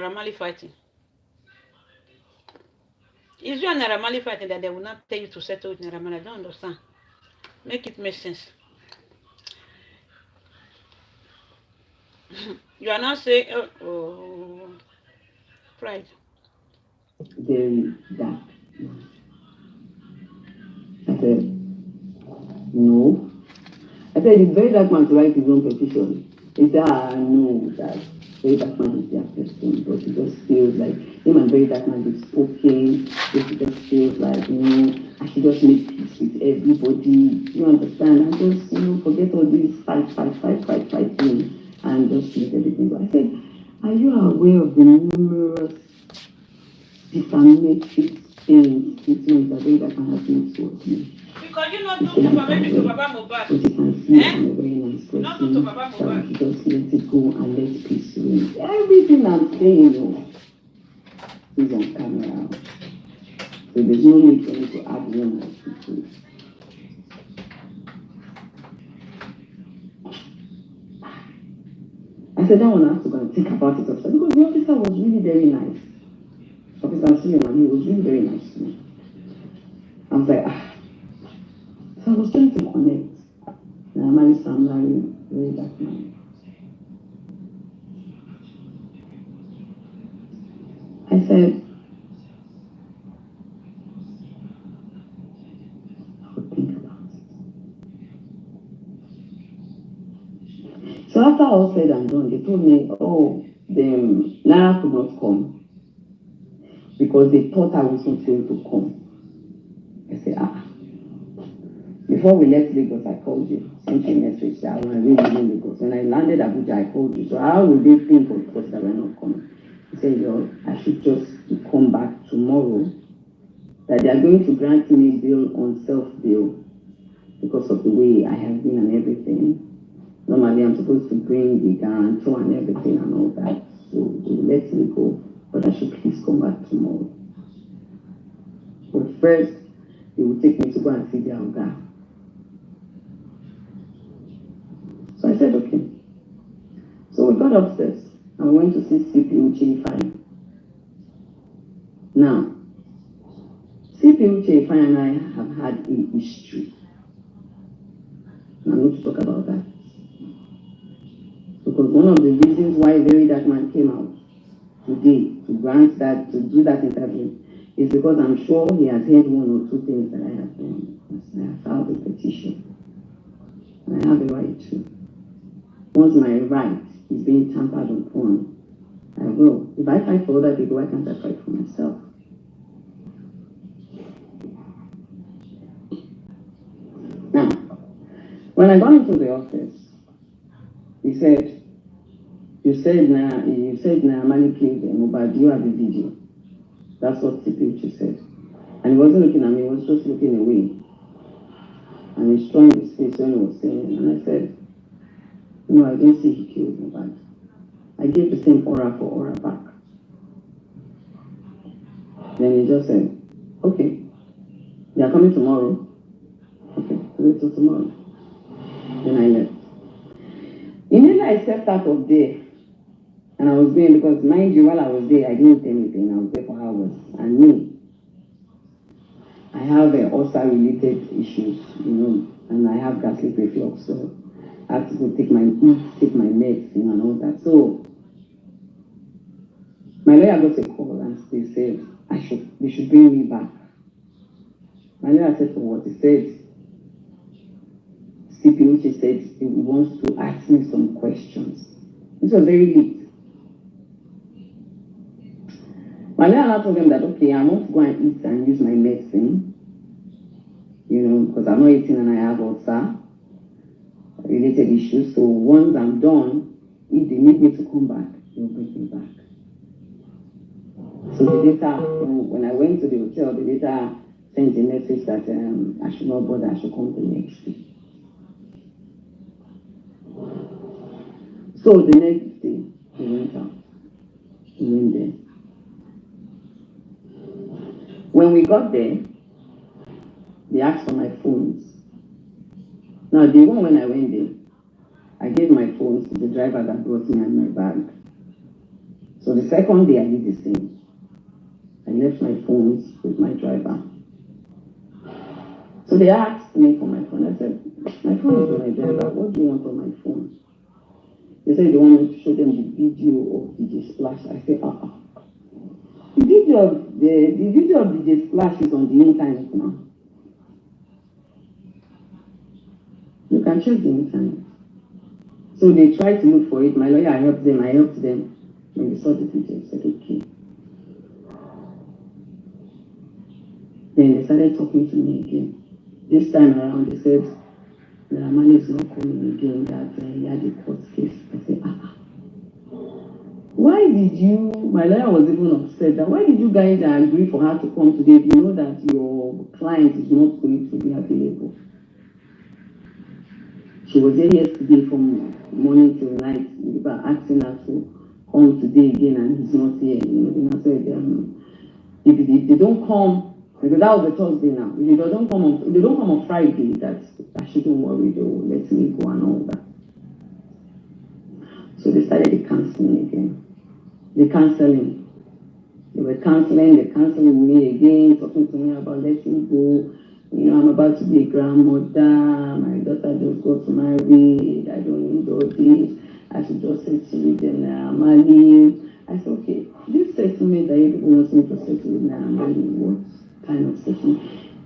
Mali fighting. Is you and Naira Marley fighting that they will not tell you to settle with Naira Marley? I don't understand. Make it make sense. You are not saying, pride. Very dark. I said, no. I said, it's very dark man to write his own petition. He said, I know that very dark man is their person, but it just feels like him and very dark man is spoken. It just feels like, I should just make peace with everybody. You understand? And just, forget all these fight things and just make everything go. I said, are you aware of the numerous defamatory things that very dark man has been towards me? Because you not do defamation to Baba Mohbad. But you can see I'm a very nice person. Not do to Baba Mohbad. Just let it go and let peace reign. Everything I'm saying, is on camera. So there's no need for me to add one or two. I said, that one I have to go and think about it, officer, because the officer was really very nice. Officer Suleiman, he was really very nice to me. I was like, So I was trying to connect. And I managed to marry very dark man. I said, I would think about it. So after all said and done, they told me, Nara could not come because they thought I was not going to come. I said, Before we left Lagos, I called you, sent you a message that I was really in Lagos. When I landed Abuja, I called you. So how will they think of course that we're not coming? He said, I should just come back tomorrow, that they are going to grant me bail on self-bail because of the way I have been and everything. Normally, I'm supposed to bring the guarantor and everything and all that. So they will let me go, but I should please come back tomorrow. But first, they will take me to go and see their guy. So I said, okay. So we got upstairs and we went to see CPU J5. Now, CPU J5 and I have had a history. And I'm going to talk about that. Because one of the reasons why Very Dark Man came out today to grant that, to do that interview, is because I'm sure he has heard one or two things that I have done. I have filed a petition. And I have a right to. Once my right is being tampered upon, I will. If I fight for other people, why can't I fight for myself? Now, when I got into the office, he said, you said Mali killed him, but do you have a video? That's what CPH said. And he wasn't looking at me, he was just looking away. And he strung his face when he was saying, and I said, no, I didn't see he killed Mohbad. I gave the same aura for aura back. Then he just said, okay, they are coming tomorrow. Okay, wait till tomorrow. Then I left. Immediately I stepped out of there, and I was going, because mind you, while I was there, I didn't do anything. I was there for hours. And me, I have ulcer-related issues, and I have gastric reflux, so I have to go take my meds, and all that. So my lawyer got a call and they said they should bring me back. My lawyer said, for what? He said, CPUH said he wants to ask me some questions. This was very late. My lawyer told them that, okay, I want to go and eat and use my medicine, because I'm not eating and I have ulcer related issues. So once I'm done, if they need me to come back, they'll bring me back. So the data, when I went to the hotel, the data sent a message that I should not bother, I should come the next day. So the next day, he went out. He went there. When we got there, they asked for my phones. Now, the one when I went there, I gave my phones to the driver that brought me and my bag. So So the second day I did the same. I left my phones with my driver. So they asked me for my phone. I said, my phone is with my driver. What do you want on my phone? They said they want me to show them the video of DJ Splash. I said, The video of DJ Splash is on the internet now. You can check the internet. So they tried to look for it. My lawyer helped them. I helped them. When they saw the video, I said, okay. Then they started talking to me again. This time around, they said, the man is not coming again, that he had a court case. I said, why did you, my lawyer was even upset, that why did you guys agree for her to come today if you know that your client is not going to be available? She was there yesterday from morning till night, asking her to come today again, and he's not here. Then I said, if they don't come, because that was the Thursday now. If they don't come on Friday, that I shouldn't worry, they will let me go and all that. So they started the counseling again. The counseling. They were counseling me again, talking to me about letting go. I'm about to be a grandmother. My daughter just got married. I don't need all this. I should just settle with them now. I said, okay, this settlement that everyone wants me to settle with now, what kind of settlement?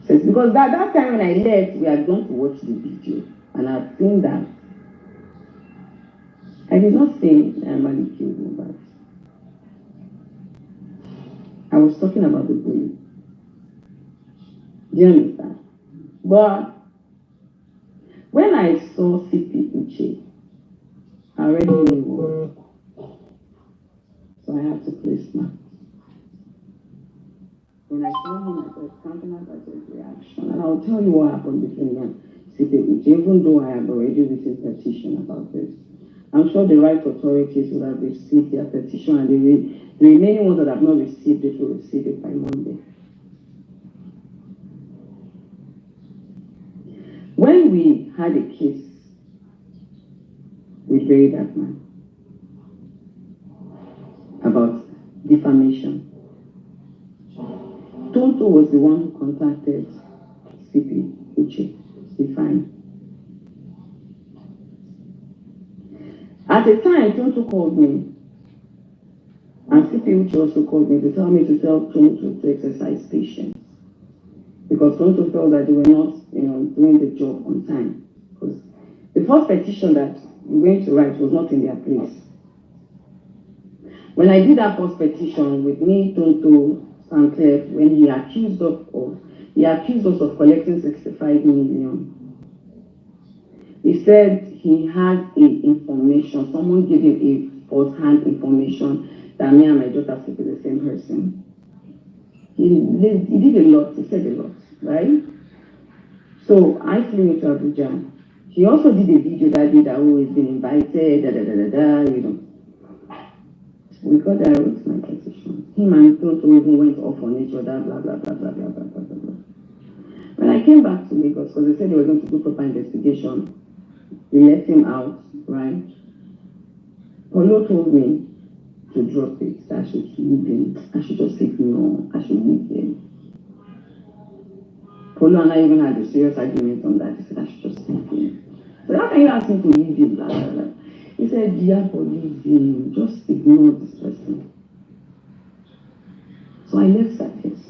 Because that time when I left, we had gone to watch the video, and I'd seen that. I did not say Mali killed me, but I was talking about the bully. Do you understand? But when I saw CP Uche, I already knew it was. So I had to play smart. When I saw him, I was counting out his reaction. And I'll tell you what happened between me and CP Uche, even though I have already written a petition about this. I'm sure the right authorities will have received their petition, and the remaining ones that have not received it will receive it by Monday. When we had a case with Very Dark Man about defamation, Tonto was the one who contacted CP Uche to define. At the time, Tonto called me, and CP Uche also called me to tell me to tell Tonto to exercise patience, because Tonto felt that they were not, doing the job on time. Because the first petition that we went to write was not in their place. When I did that first petition with me, Tonto, Sancler, when he accused us of collecting 65 million. He said he had information, someone gave him a first-hand information that me and my daughter sleep with the same person. He did a lot, he said a lot, right? So I flew into Abuja. He also did a video that day that he's been invited, We got there, I wrote my petition. Him and Tonto even went off on each other, blah, blah, blah, blah, blah, blah, blah, blah. When I came back to Lagos, because they said they were going to do proper investigation, we let him out, right? Polo told me to drop it, that I should leave him. I should just say no, I should leave him. Polo and I even had a serious argument on that. He said I should just leave him. So how can you ask him to leave him? Blah, blah, blah. He said, Iyabo, leave him. Just ignore this person. So I left that case.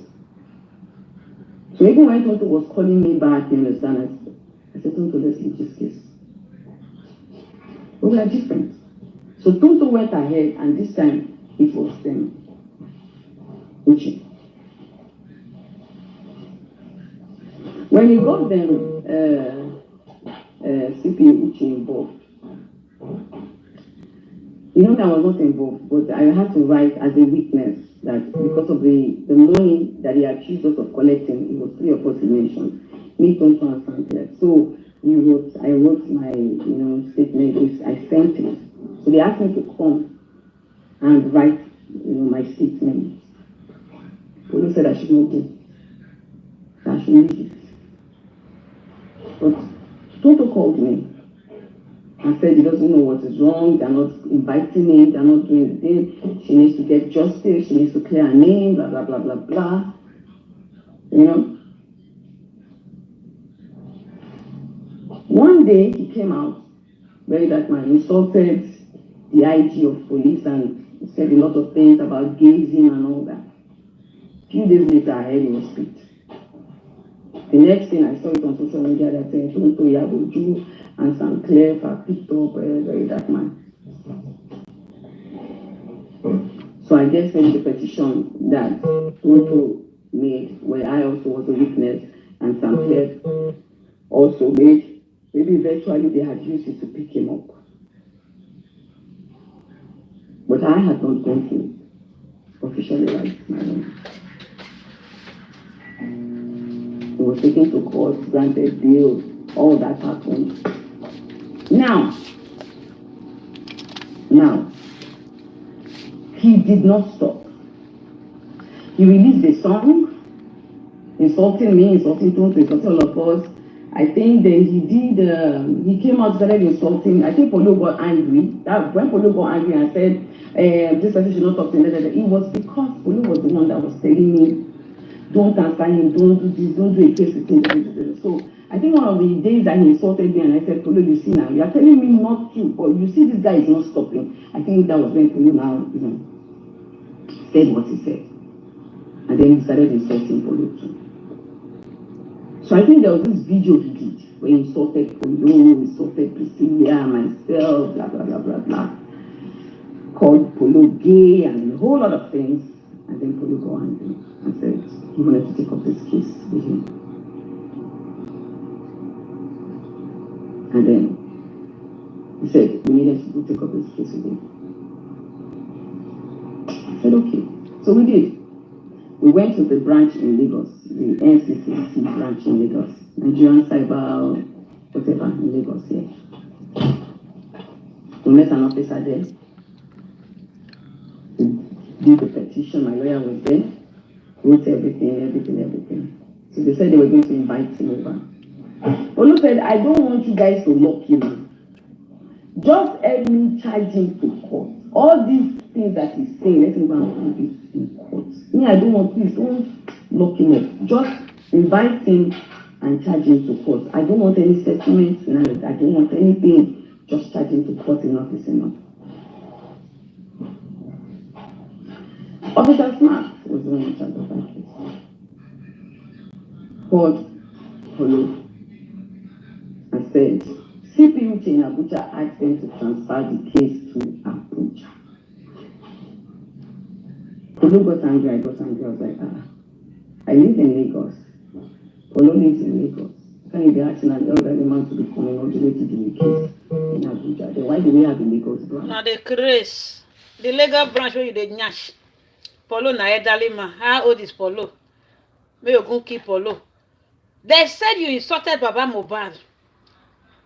So even when Tonto was calling me back, you understand, I said, Tonto, let's leave this case. But we are different. So Tonto went ahead, and this time it was them. Uche. When he got them, CP Uche involved, I was not involved, but I had to write as a witness that because of the money that he accused us of collecting, it was 3 or 4 mentioned, me, Tonto, and Sancler. So I wrote my statement, I sent it. So they asked me to come and write my statement. Polo said I should not do. I should leave it. But Tonto called me and said he doesn't know what is wrong, they're not, inviting him, they're not doing the thing. She needs to get justice, she needs to clear her name, blah, blah, blah, blah, blah. You know? One day he came out, very that man insulted the IG of police and said a lot of things about gazing and all that. A few days later, I heard him speak. The next thing I saw it on social media that Iyabo and Sam Claire have picked up very that man. So I guess in the petition that Tonto made, where I also was a witness, and Sam Claire also made, maybe eventually they had used it to pick him up. But I had not gone to officially write my own. He was taken to court, granted bail, all that happened. Now, he did not stop. He released a song, insulting me, insulting Tonto, insulting all of us. I think then he came out, started insulting. I think Polo got angry. When Polo got angry and said, this person should not talk to me, it was because Polo was the one that was telling me, don't answer him, don't do this, don't do a case with him. So I think one of the days that he insulted me and I said, Polo, you see now, you are telling me not to, but you see this guy is not stopping. I think that was when Polo now, said what he said. And then he started insulting Polo too. So I think there was this video he did where he insulted Polo, insulted Priscilla, myself, blah, blah, blah, blah, blah. Called Polo gay and a whole lot of things. And then Polo got angry and said he wanted to take up this case with him. And then he said we needed to go take up this case with him. I said okay. So we did. We went to the branch in Lagos, the NCCC branch in Lagos, Nigerian Cyber, whatever, in Lagos, yeah. We met an officer there. We did the petition, my lawyer was there, wrote everything. So they said they were going to invite him over. Olu said, I don't want you guys to lock him in. Just help me charge him to court. All these things that he's saying, let him go and do it in court. Me, I don't want, please don't lock him up. Just invite him and charge him to court. I don't want any settlements, I don't want anything. Just charge him to court, enough is enough. Officer Smart was the one in charge of that case. Called Polo and said, CPUT in Abuja asked them to transfer the case to Abuja. Polo got angry, I got angry. I was like, I live in Lagos. Polo lives in Lagos. Can you be acting an elderly man to be coming all the way to the case in Abuja? Then why do we have the Lagos branch? Now the Chris, the legal branch where you did nyash. Polo na elderly man. How old is Polo? May you go keep Polo. They said you insulted Baba Mohbad.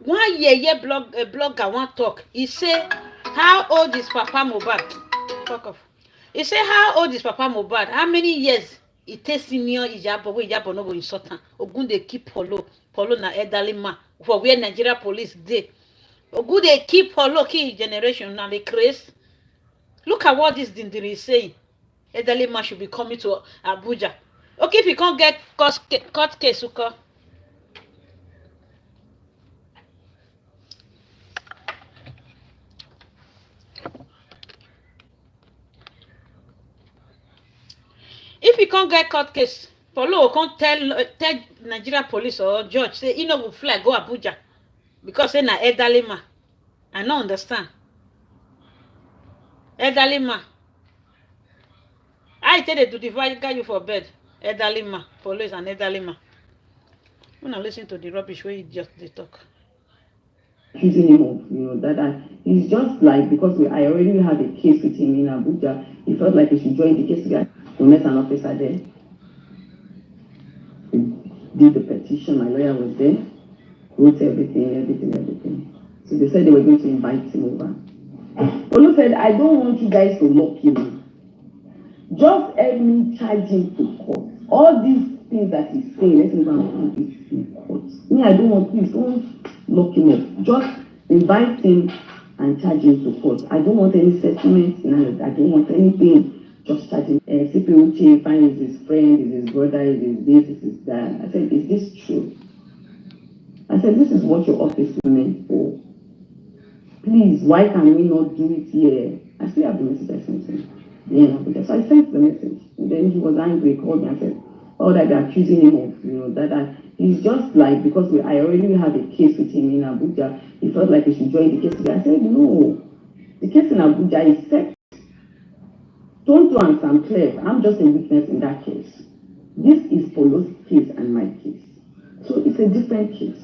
One year blogger one talk. He say, how old is Papa Mohbad? Fuck off. He say, how old is Papa Mohbad? How many years it takes senior Iyabo where Iyabo no go insult am? Ogun dey keep Polo. Polo na elderly man. For where Nigeria police dey. Ogun dey keep Polo key generation now they craze. Look at what this Dindiri is saying. Elderly man should be coming to Abuja. Okay, if you can't get court case, okay. If you can't get court case, Polo can't tell Nigeria police or judge say he no go fly go Abuja because say na elderly man. I don't understand. Elderly man. I tell you to divide you for bed. Elderly man. Polo is an elderly man. When I listen to the rubbish where he just they talk. Accusing him of, that he's just like, because I already had a case with him in Abuja, he felt like he should join the case together. We met an officer there. We did the petition, my lawyer was there, wrote everything. So they said they were going to invite him over. Olu said, I don't want you guys to lock him in. Just help me charge him to court. All these things that he's saying, let him go and do it in court. Me, I don't want, please don't lock him up. Just invite him and charge him to court. I don't want any settlement, I don't want anything, just charge him. CPUT finds his friend, is his brother, is his this, is his that. I said, is this true? I said, this is what your office is meant for. Please, why can we not do it here? I still have the message I sent him. So I sent the message. And then he was angry, called me and said, oh, that they're accusing him of, that he's just like, because I already have a case with him in Abuja, he felt like he should join the case together. I said, no, the case in Abuja is set. Don't do I'm clear. I'm just a witness in that case. This is Polo's case and my case. So it's a different case.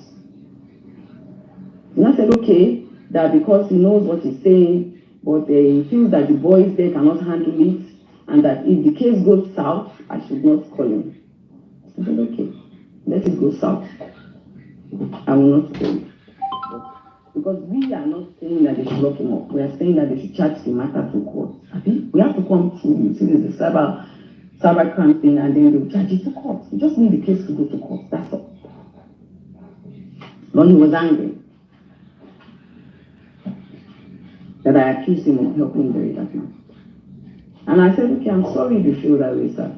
And I said, okay, that because he knows what he's saying, but he feels that the boys there cannot handle it, and that if the case goes south, I should not call him. I said, okay, let it go south. I will not call him. Because we are not saying that they should lock him up. We are saying that they should charge the matter to court. We have to come through. You see, there's a cyber crime thing, and then they'll charge it to court. We just need the case to go to court. That's all. But he was angry that I accused him of helping bury that man. And I said, okay, I'm sorry if you feel that way, sir.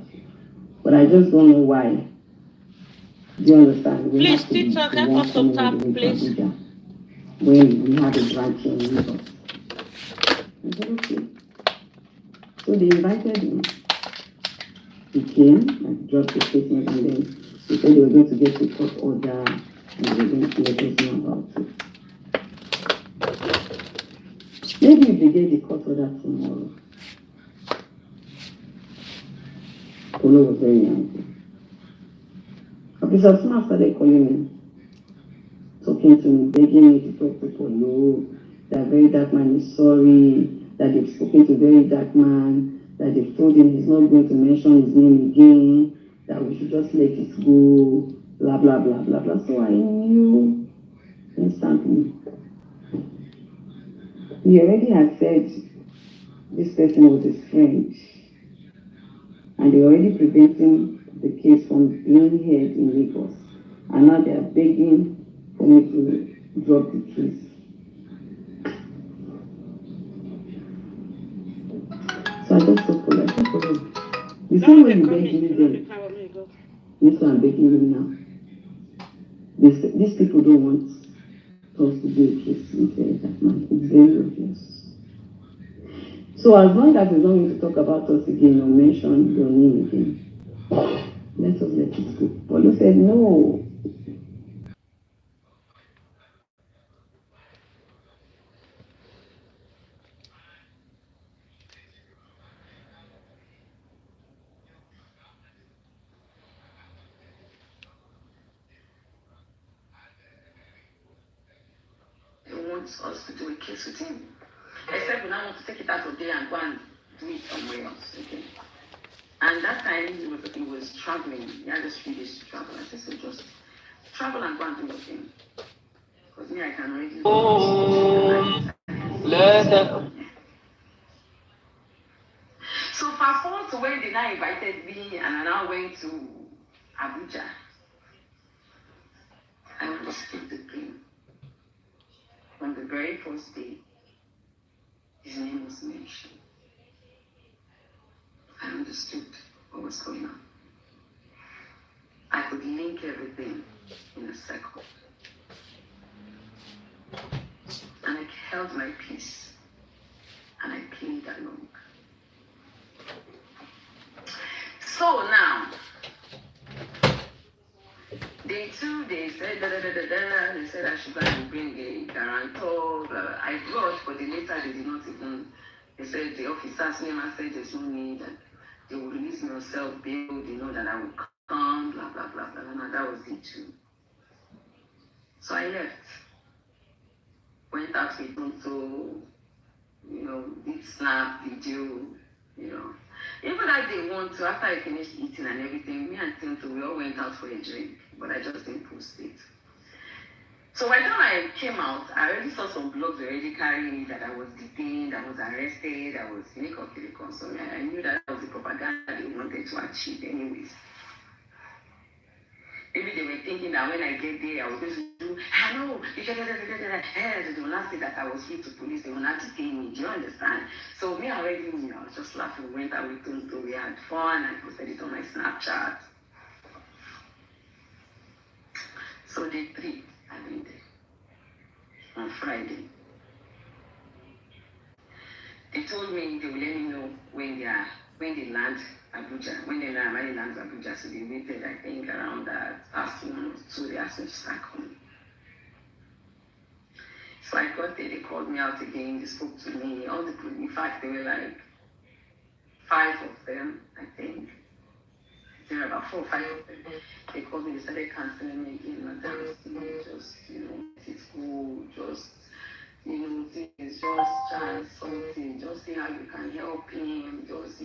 But I just don't know why. Do you understand? Please, TikTok, help us to tap, please. When we have a branch in Lagos. I said, okay. So they invited me. He came and dropped the statement, and then they said they were going to get the court order and they were going to let us know about it. Maybe if they get the court order tomorrow. Polo was very angry. Officer Smart started calling me, talking to me, begging me to talk to Polo, that very dark man is sorry, that they've spoken to very dark man, that they've told him he's not going to mention his name again, that we should just let it go, blah, blah, blah, blah, blah. So I knew instantly. He already had said this person was his friend, and they were already preventing the case from being heard in Lagos. And now they are begging for me to drop the case. So I just told Paul, the same way you begged me then, this one I'm begging you now. These people don't want us to do a case with that man. It's very obvious. So as long as he's not going to talk about us again or mention your name again, let us let it go. Paulo said, no. He wants us to do a case with him. Except we now want to take it out of there and go and do it somewhere else. Okay. And that time he was traveling. He had just 3 days to travel. I said, so just travel and go and do your thing. Because me, I can already. So fast forward to when they now invited me and I now went to Abuja. I understood the pain. From the very first day, his name was mentioned. I understood what was going on. I could link everything in a circle. And I held my peace. And I played along. So now, day 2, they said, they said I should go and bring a guarantor. I brought, but later they did not even, they said the officers name and said there's no need, that they will release me yourself, bail, they know that I will come, blah, blah, blah, blah, and that was day 2. So I left. Went out with Tonto, did snap, video, Even that day one, so after I finished eating and everything, me and Tonto, we all went out for a drink, but I just didn't post it. So by the time I came out, I already saw some blogs already carrying me that I was detained, I was arrested, I was in a so I knew that was the propaganda they wanted to achieve anyways. Maybe they were thinking that when I get there, I was going to do do. I know. They will not say that I was hit to police. They will not detain me. Do you understand? So me already, I was just laughing. We went out with them. We had fun. I posted it on my Snapchat. So day 3, I went there on Friday. They told me they will let me know when they land Abuja, when they land Abuja. So they waited, I think, around that past 1 or 2. They asked me to start coming. So I got there, they called me out again, they spoke to me. All the people, in fact, there were like 5 of them, I think. There were about 4 or 5 of them. They called me, they started canceling me again. And that was just, it's cool, just, things, just try something, just see how you can help him, just,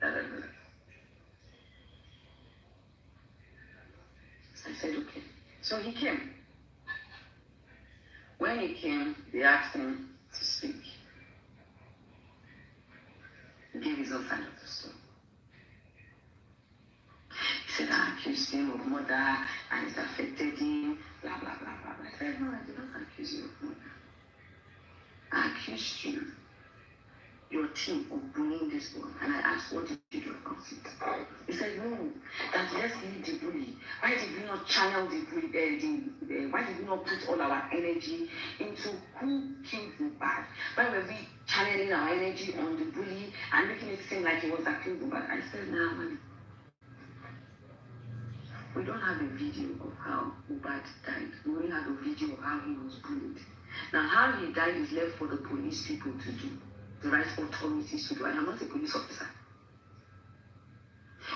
da. So I said, okay. So he came. When he came, they asked him to speak. He gave his own side of the story. He said, I accused him of murder and it affected him, blah, blah, blah, blah. I said, no, I did not accuse you of murder. I accused you, your team, of bullying this boy. And I asked, what did you do about it? He said, no, that let's leave the bully. Why did we not channel the bully? Why did we not put all our energy into who killed Mohbad? Why were we channeling our energy on the bully and making it seem like it was that killed Mohbad? I said, no, we don't have a video of how Mohbad died. We only have a video of how he was bullied. Now, how he died is left for the police people to do, the right authorities to do. I am not a police officer.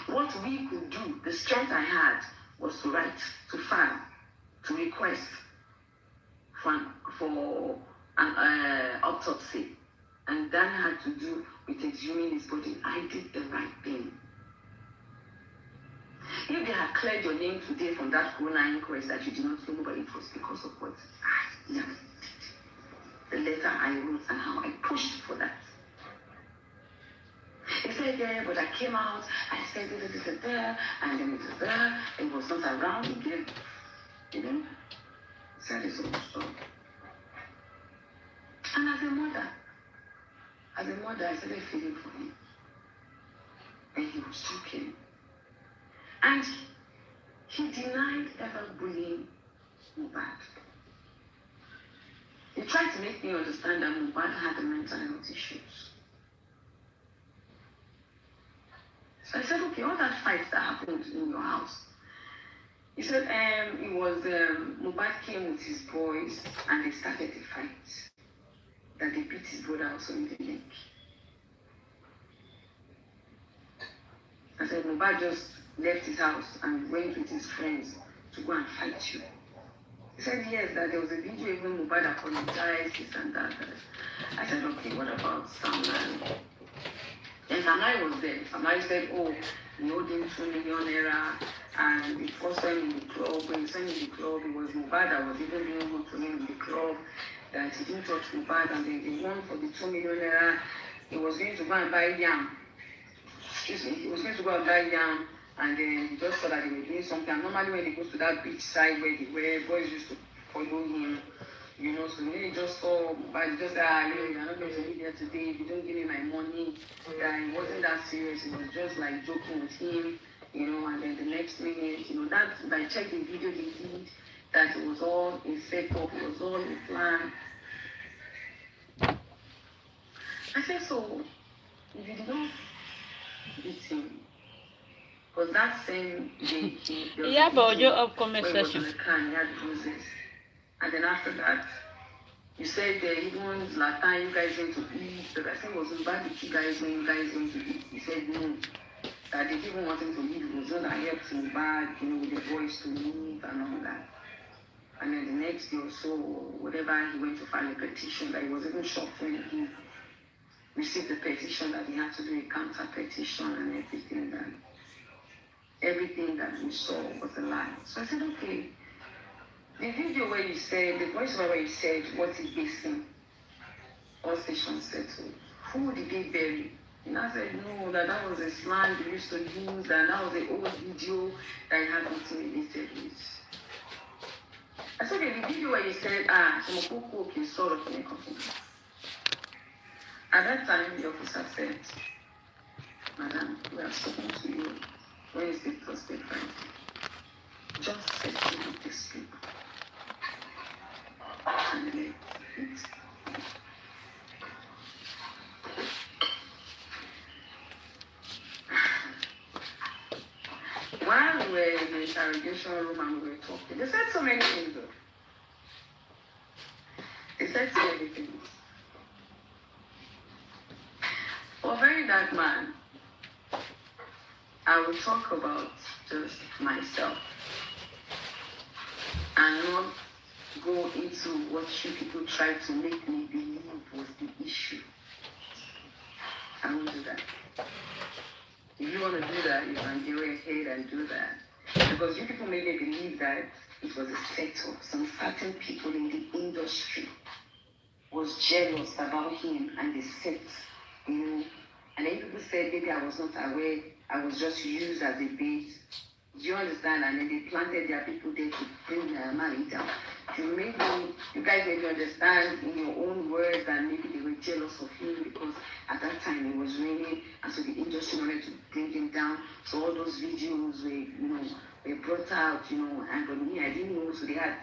What we could do, the strength I had, was to write, to file, to request for an autopsy. And that had to do with exhuming his body. I did the right thing. If they had cleared your name today from that corona inquest that you did not know, but it was because of what I did. The letter I wrote and how I pushed for that. He said, yeah, but I came out, I said, and then it was not around again. Said his own story. And as a mother, I started feeling for him. And he was joking. And he denied ever bullying Mohbad. He tried to make me understand that Mohbad had the mental health issues. So I said, okay, all that fights that happened in your house. He said, it was Mohbad came with his boys and they started a fight. That they beat his brother also in the leg. I said, Mohbad just left his house and went with his friends to go and fight you. He said, yes, that there was a video even Mohbad apologized, this and that. I said, okay, what about Samlai? And Samlai was there. Samlai said, oh, he owed him 2 million naira. And before sending in the club, when he sent in the club, it was Mohbad that was even doing good to him in the club, that he didn't touch Mohbad, and they won for the 2 million naira. He was going to go and buy yam. Excuse me, he was going to go and buy yam. And then he just saw that they were doing something. And normally when he goes to that beach side where boys used to follow him, so when he just saw, but he just said, you're not going to be there today if you don't give me my money. That it wasn't that serious. It was just like joking with him, and then the next minute, that I checked the video they did, that it was all a setup, it was all a plan. I said, so if you did not beat him, because that same day, Iyabo, your upcoming session. He had bruises. And then after that, you said even Zlatan, you guys went to eat. The person wasn't bad with you guys when you guys went to eat. He said no. That they didn't want him to leave. It was not that helped him bad, with the boys to leave and all that. And then the next day or so, whatever, he went to file a petition that he was even shocked when he received the petition that he had to do a counter petition and everything that we saw was a lie. So I said, okay. The video where you said, the voice where you said, what is basing? All stations said so. Who did they bury? And I said, no, that was a slang they used to use, and that was the old video that I had nothing related with. I said, okay, the video where you said, some people can sort of make coffee. At that time, the officer said, Madam, we have spoken to you Wednesday, Thursday, Friday. Just settle with these people. And then while we were in the interrogation room and we were talking, they said so many things though. They said so many things. For a very dark man, I will talk about just myself and not go into what you people try to make me believe was the issue. I won't do that. If you want to do that, you can go ahead and do that. Because you people made me believe that it was a setup. Some certain people in the industry was jealous about him and they set, and then people said maybe I was not aware, I was just used as a bait. Do you understand? And then they planted their people there to bring their money down. You guys made me understand in your own words that maybe they were jealous of him because at that time it was raining and so the industry wanted to bring him down. So all those videos were brought out, and for me I didn't know, so they had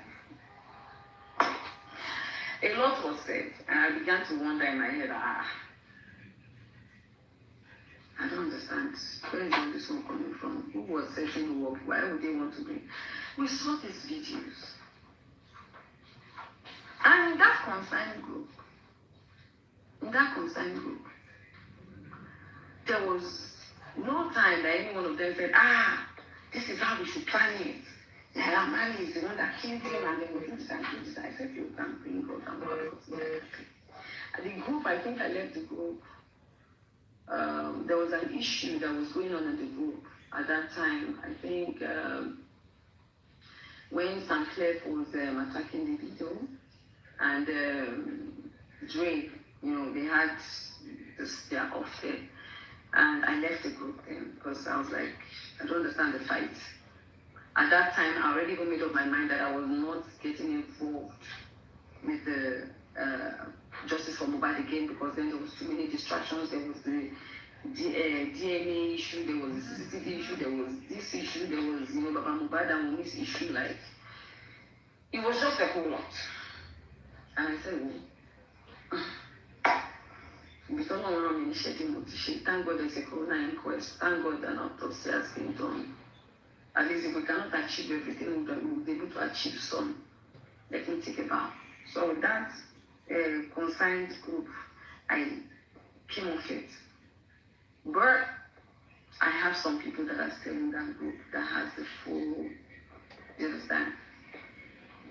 a lot was said, and I began to wonder in my head, I don't understand. Where is all this one coming from? Who was setting work? Why would they want to bring? We saw these videos. And in that concerned group, there was no time that any one of them said, this is how we should plan it. Naira Marley is the one that killed him and then we do this and do this. I said, you can bring God and God. And the group, I think I left the group. There was an issue that was going on in the group at that time. I think when Sam Clef was attacking the video and Drake, they had their off there. And I left the group then because I was like, I don't understand the fight. At that time, I already made up my mind that I was not getting involved with the Justice for Mohbad again because then there was too many distractions. There was the DNA issue, there was the CCTV issue, there was this issue, there was Baba Mohbad and Mumi's issue. Like it was just a whole lot. And I said, because no one initiating motivation. Thank God there's a corona inquest. Thank God an autopsy has been done. At least if we cannot achieve everything, we'll be able to achieve some. Let me take a bow. So with that concerned group, I came off it. But I have some people that are still in that group that has the full, you understand?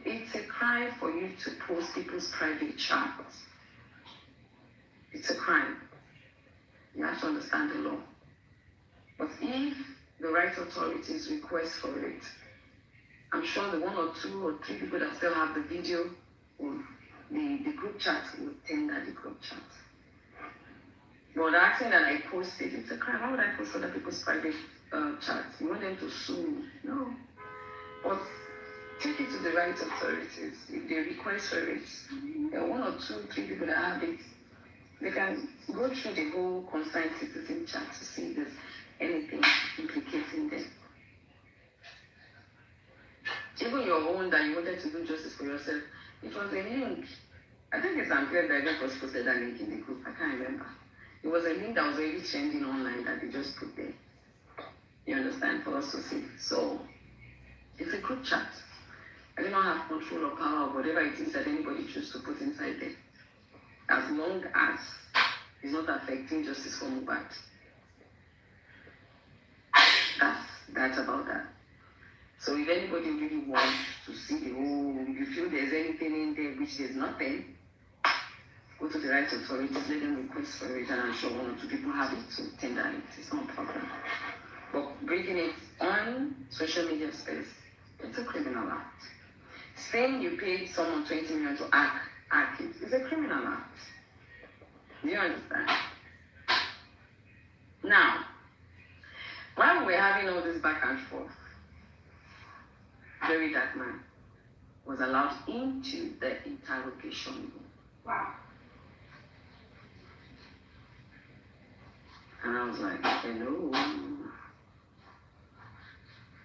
It's a crime for you to post people's private chats. It's a crime. You have to understand the law. But if the right authorities request for it, I'm sure the 1 or 2 or 3 people that still have the video, the group chat will tender the group chat. But asking that I post it, it's a crime. Why would I post other people's private chats? You want them to sue? No. But take it to the right authorities. If they request for it, there are 1 or 2, 3 people that have it. They can go through the whole concerned citizen chat to see if there's anything implicating them. Even your own that you wanted to do justice for yourself, it was a link. I think it's unclear that I just posted that link in the group. I can't remember. It was a link that was already trending online that they just put there. You understand? For us to see. So, it's a group chat. I do not have control or power of whatever it is that anybody chooses to put inside there. As long as it's not affecting justice for Mohbad. That's about that. So if anybody really wants to see the whole, if you feel there's anything in there which there's nothing, go to the right authorities, let them request for it, and I'm sure 1 or 2 people have it to tender it. It's not a problem. But breaking it on social media space, it's a criminal act. Saying you paid someone 20 million to act it is a criminal act. Do you understand? Now, while we were having all this back and forth, very dark man, was allowed into the interrogation room. Wow. And I was like, hello.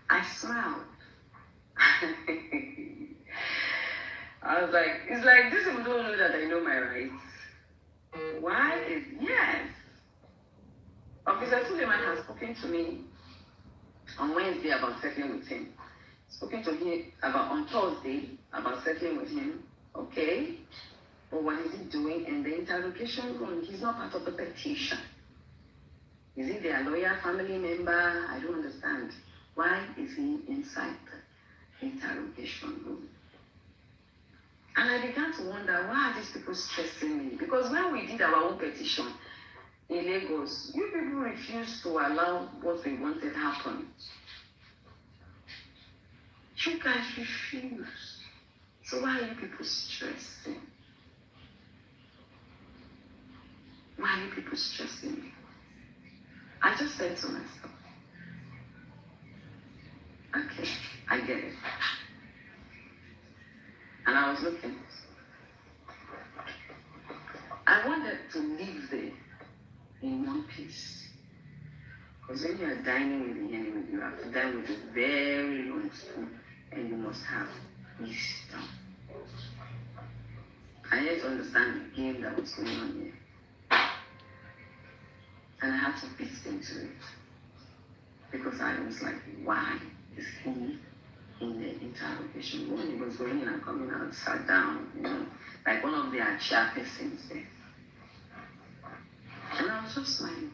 I smiled. I was like, it's like these people don't know that I know my rights. Why is, yes. Officer Suleiman has spoken to me on Wednesday about settling with him. Spoken to him about on Thursday about settling with him. Okay. But what is he doing in the interrogation room? He's not part of the petition. Is he their lawyer, family member? I don't understand. Why is he inside the interrogation room? And I began to wonder, why are these people stressing me? Because when we did our own petition in Lagos, you people refused to allow what we wanted happen. You guys refused. So why are you people stressing? Why are you people stressing me? I just said to myself, okay, I get it. And I was looking. I wanted to live there in one piece. Because when you are dining with the enemy, you have to dine with a very long spoon, and you must have wisdom. I had to understand the game that was going on here. And I had to fit into it. Because I was like, why is he in the interrogation room? He was going in and coming out, sat down, like one of the chairpersons there. And I was just smiling.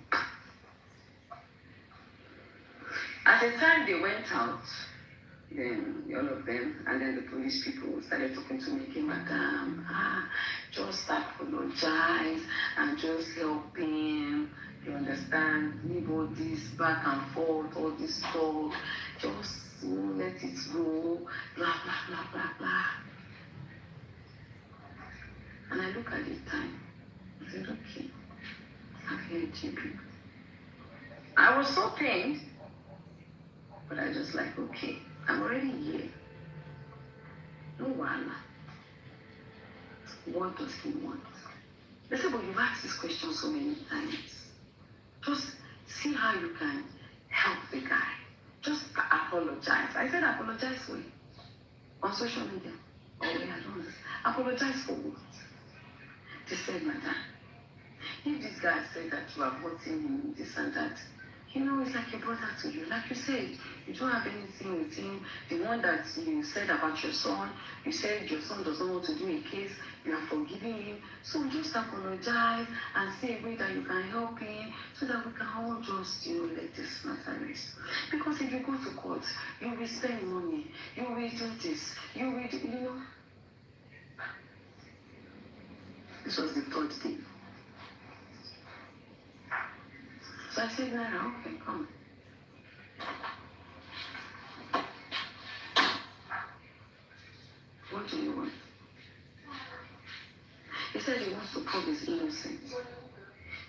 At the time they went out, then all of them, and then the police people started talking to me, okay, madam, just apologize and just help him. You understand? Leave all this back and forth, all this talk, just let it go, blah, blah, blah, blah, blah. And I look at the time, I said, okay, I've heard you people. I was so pained, but I just like, okay, I'm already here. No one. What does he want? They said, but you've asked this question so many times. Just see how you can help the guy. Just apologize. I said apologize for it. On social media. Oh, yeah, I don't understand. Apologize for what? They said, madam, if this guy said that you are hurting him, this and that, it's like a brother to you. Like you said, you don't have anything with him. The one that you said about your son, you said your son doesn't want to do a case, you are forgiving him. So just apologize and say a way that you can help him so that we can all just, let this matter rest. Because if you go to court, you will spend money, you will do this, you will do, This was the third day. So I said, Naira, okay, come. What do you want? He said he wants to prove his innocence.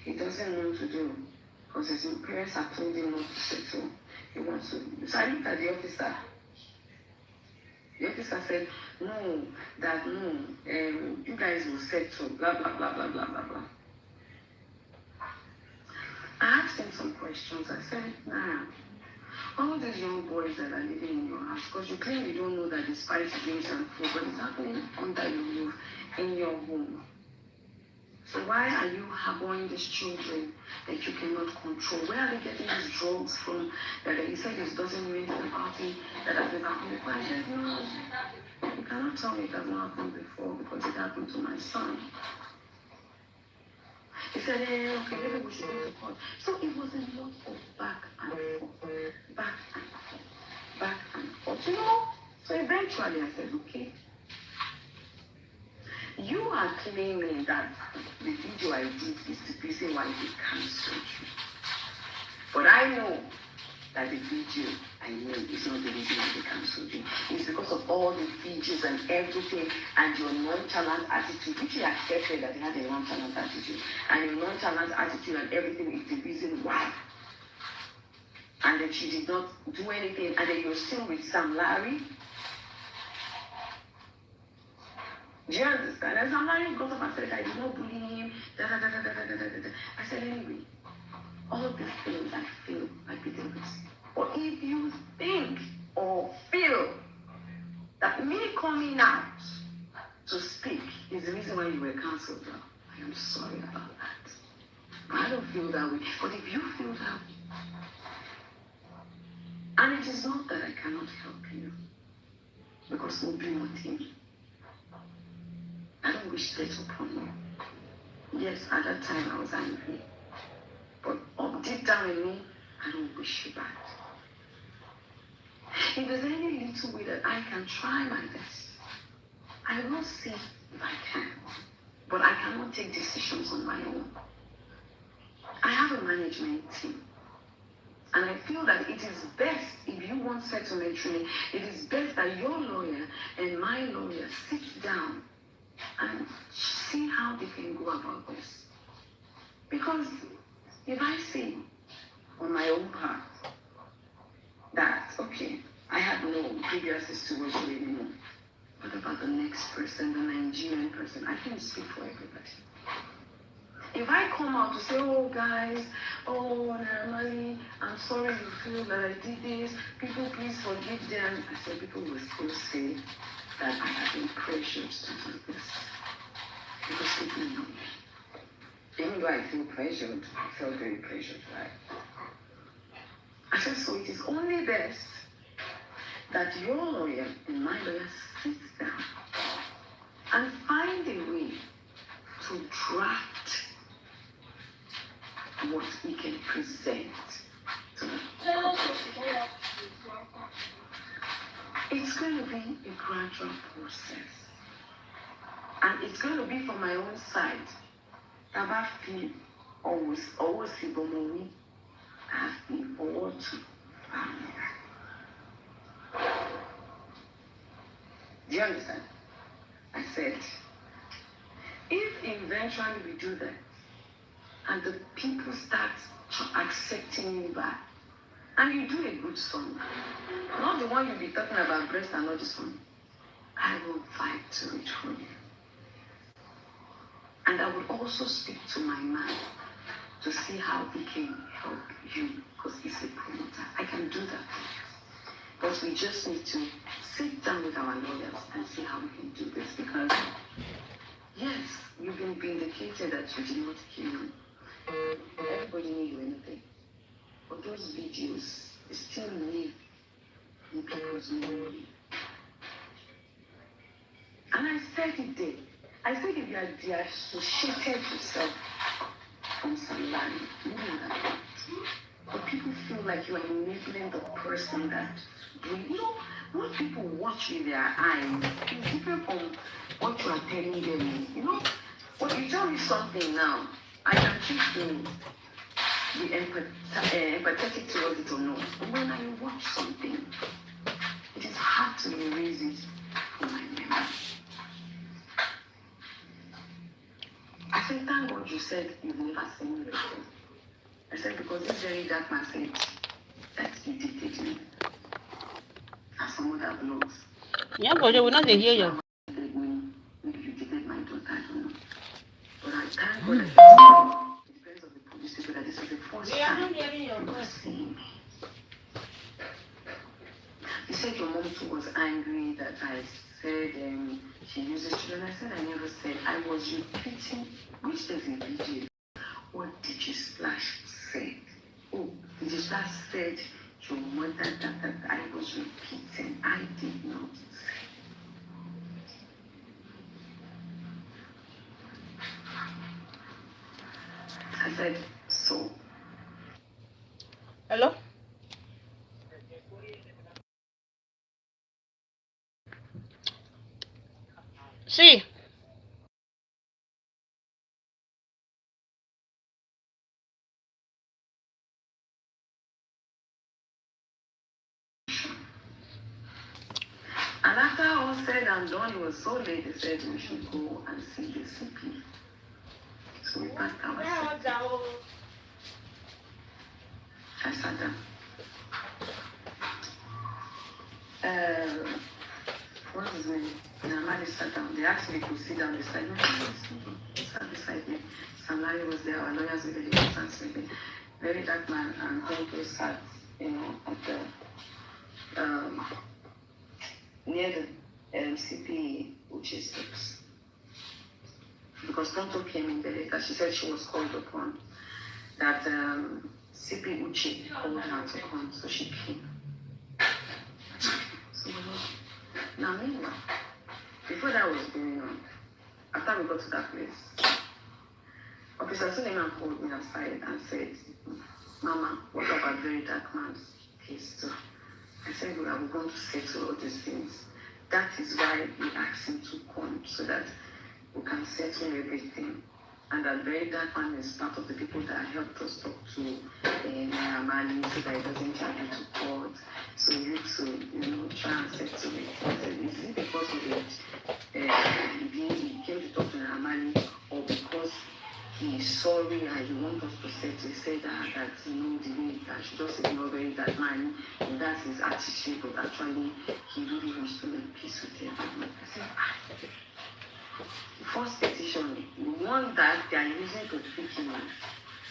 He doesn't want to do, because his parents have told him not to settle. He wants to. So I looked at the officer. The officer said, no, you guys will settle, blah, blah, blah, blah, blah, blah, blah. I asked him some questions. I said, all these young boys that are living in your house, because you claim you don't know that the spice drinks and food, but it's happening under your roof, in your home. So why are you harboring these children that you cannot control? Where are they getting these drugs from? That he said he doesn't know anything about it, that has never happened before. I said, no, you cannot tell me it has not happened before because it happened to my son. He said, okay, maybe we should go to court. So it was a lot of back and forth, back and forth, back and forth. So eventually I said, okay. You are claiming that the video I did is the reason why they cancelled you. But I know that the video I made is not the reason why they cancelled you. It's because of all the videos and everything and your nonchalant attitude, which you accepted that they had a nonchalant attitude. And your nonchalant attitude and everything is the reason why. And that you did not do anything and then you're still with Sam Larry. Do you understand? And somebody got up and said, I did not bully him. Da, da, da, da, da, da, da, da. I said, anyway, all of these things I feel like the devils. But if you think or feel that me coming out to speak is the reason why you were cancelled, I am sorry about that. I don't feel that way. But if you feel that way, and it is not that I cannot help you, because we'll be with him. I don't wish that upon you. Yes, at that time I was angry. But deep down in me, I don't wish you bad. If there's any little way that I can try my best, I will see if I can. But I cannot take decisions on my own. I have a management team. And I feel that it is best, if you want settlement really, it is best that your lawyer and my lawyer sit down and see how they can go about this. Because if I say on my own part that, okay, I have no previous situation anymore, what about the next person, the Nigerian person? I can't speak for everybody. If I come out to say, oh guys, oh Naramali, I'm sorry you feel that I did this, people please forgive them. I said people will still say that I have been pressured to do this. Because people know me. Even though I feel pressured, I felt very pressured, right? I said, so it is only best that your lawyer and my lawyer sits down and find a way to draft what we can present to them. It's going to be a gradual process. And it's going to be from my own side. I feel always Ibomowi. I have been forward to family. Do you understand? I said, if eventually we do that, and the people start accepting you back, and you do a good song, not the one you'll be talking about breast and not this one, I will fight to it for you. And I will also speak to my man to see how he can help you, because he's a promoter. I can do that for you. But we just need to sit down with our lawyers and see how we can do this. Because, yes, you've been vindicated that you did not kill him. Everybody knew anything. But those videos, they still live in people's memory. And I said it there. I said if you are dissociated yourself from somebody, but people feel like you are enabling the person that, you know, what people watch with their eyes is different from what you are telling them. You know, when you tell me something now, I can choose to be empathetic towards it or not. But when I watch something, it is hard to erase it from my memory. I said, thank God you said you've never seen me before. I said, because this very dark message that you dictated me as some other blogs. Yeah, but you will not hear you. Maybe you dated my daughter, I don't know. But I thank God that it depends on the police people that this was the first time you were seeing me. You said your mom too was angry that I said she uses children. I said I never said. I was repeating, which there's a video. What did you Splash say? Oh, did you Splash said your mother that I was repeating. I did not say. I said, so. Hello? See. And after all said and done, it was so late, they said we should go and see the CP. So we packed our CP. I sat down. What's his name? Namadi. Everybody sat down. They asked me to sit down. They said, no, sat beside me. Sam Larry was there. Our lawyers were there. Very dark man, and Tonto sat, at the near the CP Uche's steps. Because Tonto came in the later, she said she was called upon. That CP Uche called her to come, so she came. So, now meanwhile, before that was going on, after we got to that place, Officer Suleiman called me aside and said, Mama, what about very dark man's case too? I said, we are going to settle all these things. That is why we asked him to come, so that we can settle everything. And that very dark man is part of the people that helped us talk to Mali, so that it doesn't charge you to court. So you need to, try and settle it. I said, is it because of it? He came to talk to Mali, or because he's sorry and you want us to settle? He said that the way that she just ignore very that man, and that's his attitude, but actually he really wants to make peace with everyone. I said, the first petition, the one that they are using to tweak him,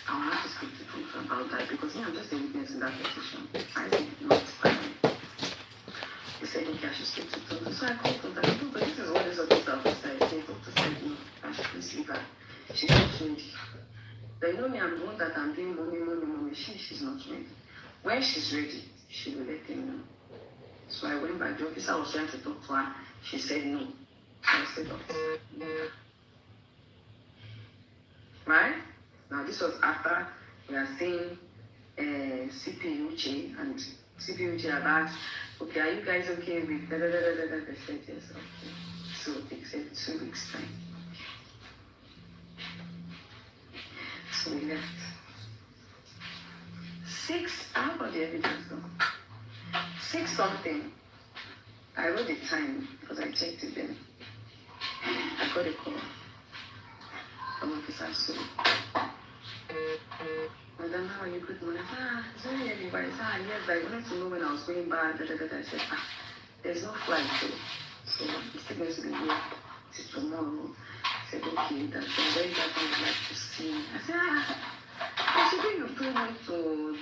I will have to speak to Tonto about that, because I'm just a witness in that petition. I did not find it. He said, okay, I should speak to Tonto. So I called Tonto. I said, Tonto, this is what this officer said. Tonto said, no, I should please leave her. She's not ready. But me, I'm the one that I'm doing mommy. She's not ready. When she's ready, she will let him know. So I went back. The officer was trying to talk to her. She said no. I said, officer, no. Right? Now this was after we are saying CP Uche, and CP Uche have asked, okay, are you guys okay with da? They said yes, okay. So they said 2 weeks time. So we left. 6, how about the evidence though? 6 something. I wrote the time because I checked it then. I got a call from Officer Sue. Madam, how are you? Good morning. It's only everybody. Yes, I wanted to know when I was going back. I said, there's no flight though. So it's still going to be here till tomorrow. I said, okay, that's very bad. I would like to see. I said, I should be told me to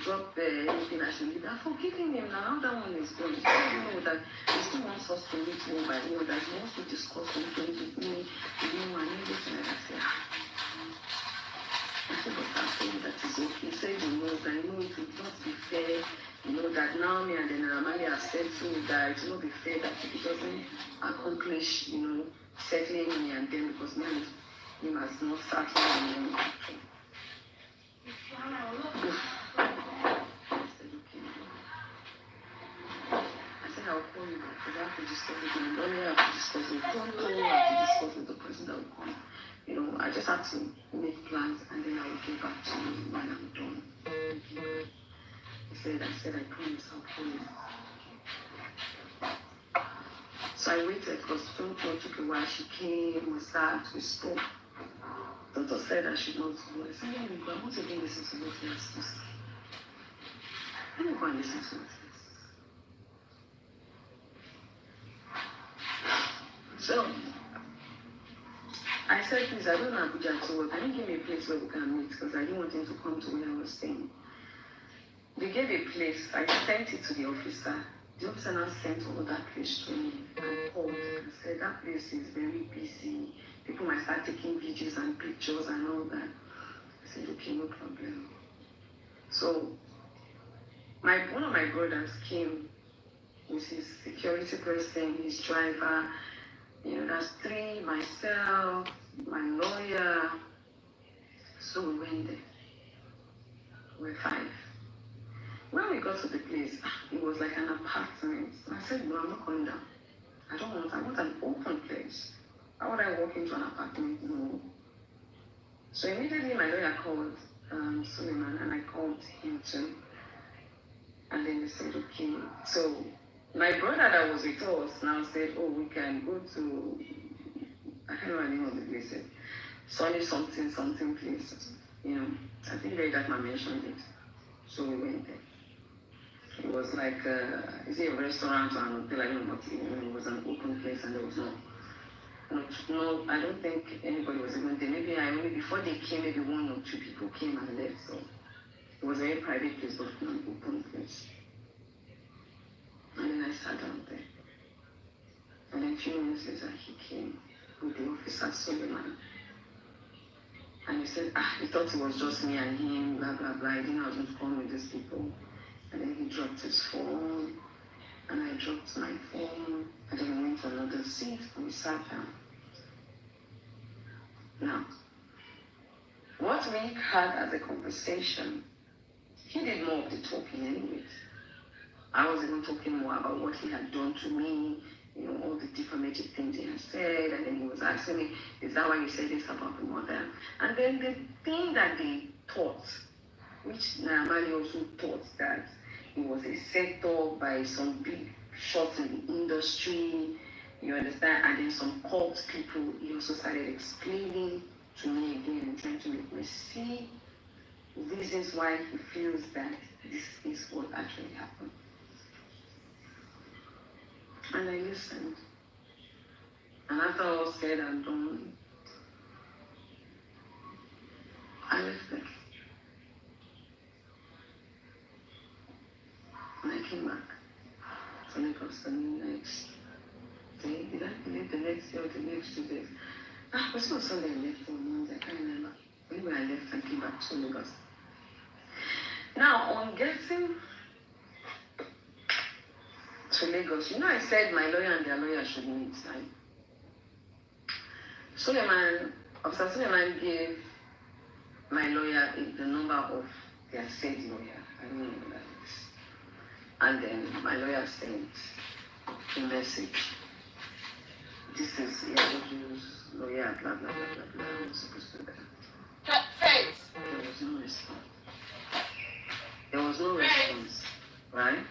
drop anything I should leave. I'm forgiving him now. That one is gone. You know that he still wants us to meet me, but you know that he wants to discuss something with me, and everything. And I said, but I told him that it's okay. He said, you know, that it will not be fair. You know that now me and then Amali have said to me that it will not be fair that he doesn't accomplish, settling me and them, because me and him has not settled me. I'll call you because I have to discuss with my lawyer, I have to discuss with Tonto, I have to discuss with the person that will come. I just have to make plans and then I will get back to you when I'm done. I said, I promise I'll call you. So I waited because Tonto took a while. She came, we sat, we spoke. Tonto said I should not go. I said, let me go. I want to go listen to what he has to say. Let me go and listen to it. So, I said, please, I don't know Abuja to work. Can you give me a place where we can meet? Because I didn't want him to come to where I was staying. They gave a place. I sent it to the officer. The officer now sent all that place to me and called and said, that place is very busy. People might start taking videos and pictures and all that. I said, okay, no problem. So, one of my brothers came with his security person, his driver. That's 3, myself, my lawyer. So we went there. We're 5. When we got to the place, it was like an apartment. I said, no, I'm not going down. I want an open place. How would I walk into an apartment? No. So immediately my lawyer called Suleiman and I called him too. And then they said, okay. So my brother that was with us now said, oh, we can go to, I can't remember the name of the place. Sunny something place. I think that man mentioned it. So we went there. It was like, is it a restaurant or an hotel? I don't know what it was. It was an open place and there was no No, I don't think anybody was even there. Maybe before they came, maybe 1 or 2 people came and left. So it was a very private place, but not an open place. And then I sat down there. And then a few minutes later, he came with the officer, Suleiman. And he said, he thought it was just me and him, blah, blah, blah. He didn't know I was going to come with these people. And then he dropped his phone. And I dropped my phone. And then we went to another seat and we sat down. Now, what we had as a conversation, he did more of the talking anyways. I was even talking more about what he had done to me, all the defamatory things he had said, and then he was asking me, is that why you said this about the mother? And then the thing that they taught, which Naamani also taught, that it was a setup by some big shots in the industry, you understand, and then some cult people, he also started explaining to me again and trying to make me see reasons why he feels that this is what actually happened. And I listened. And after all said and done, I left there. And I came back to Lagos the next day. Did I leave the next day or the next 2 days? It was not Sunday I left on Monday, I can't remember. Anyway, I left and came back to Lagos. Now, on getting to Lagos, I said my lawyer and their lawyer should meet. Officer Suleiman gave my lawyer the number of their said lawyer. I don't know what that is. And then my lawyer sent a message. This is Iyabo's lawyer, blah, blah, blah, blah, blah. I'm supposed to do that. Thanks. There was no response. There was no response, right?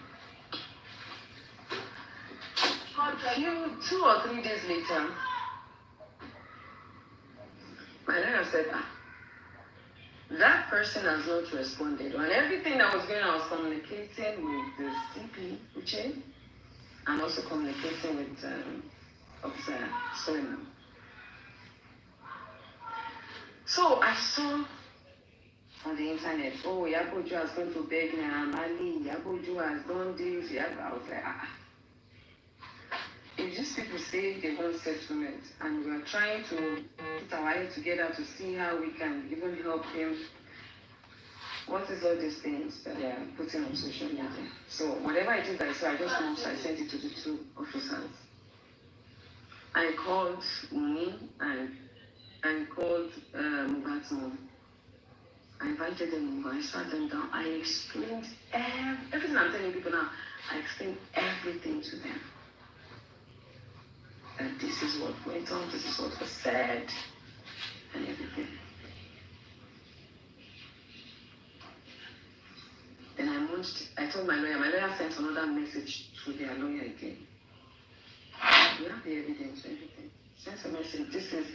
2 or 3 days later, my lawyer said, that person has not responded. And everything that was going on, I was communicating with the CP, Uche, and also communicating with Officer Suleiman. So I saw on the internet, Iyabo has gone to beg Naamani, Iyabo has done this, I was like, If these people say they want settlement and we are trying to put our head together to see how we can even help him, what is all these things that they are putting on social media? So whatever it is I saw, I sent it to the 2 officers. I called Uni and I called Mubat's mom. I invited them over, I sat them down, I explained everything I'm telling people now, I explained everything to them. And this is what went on, this is what was said, and everything. Then I told my lawyer sent another message to their lawyer again. We have the evidence, everything. Sent a message, this is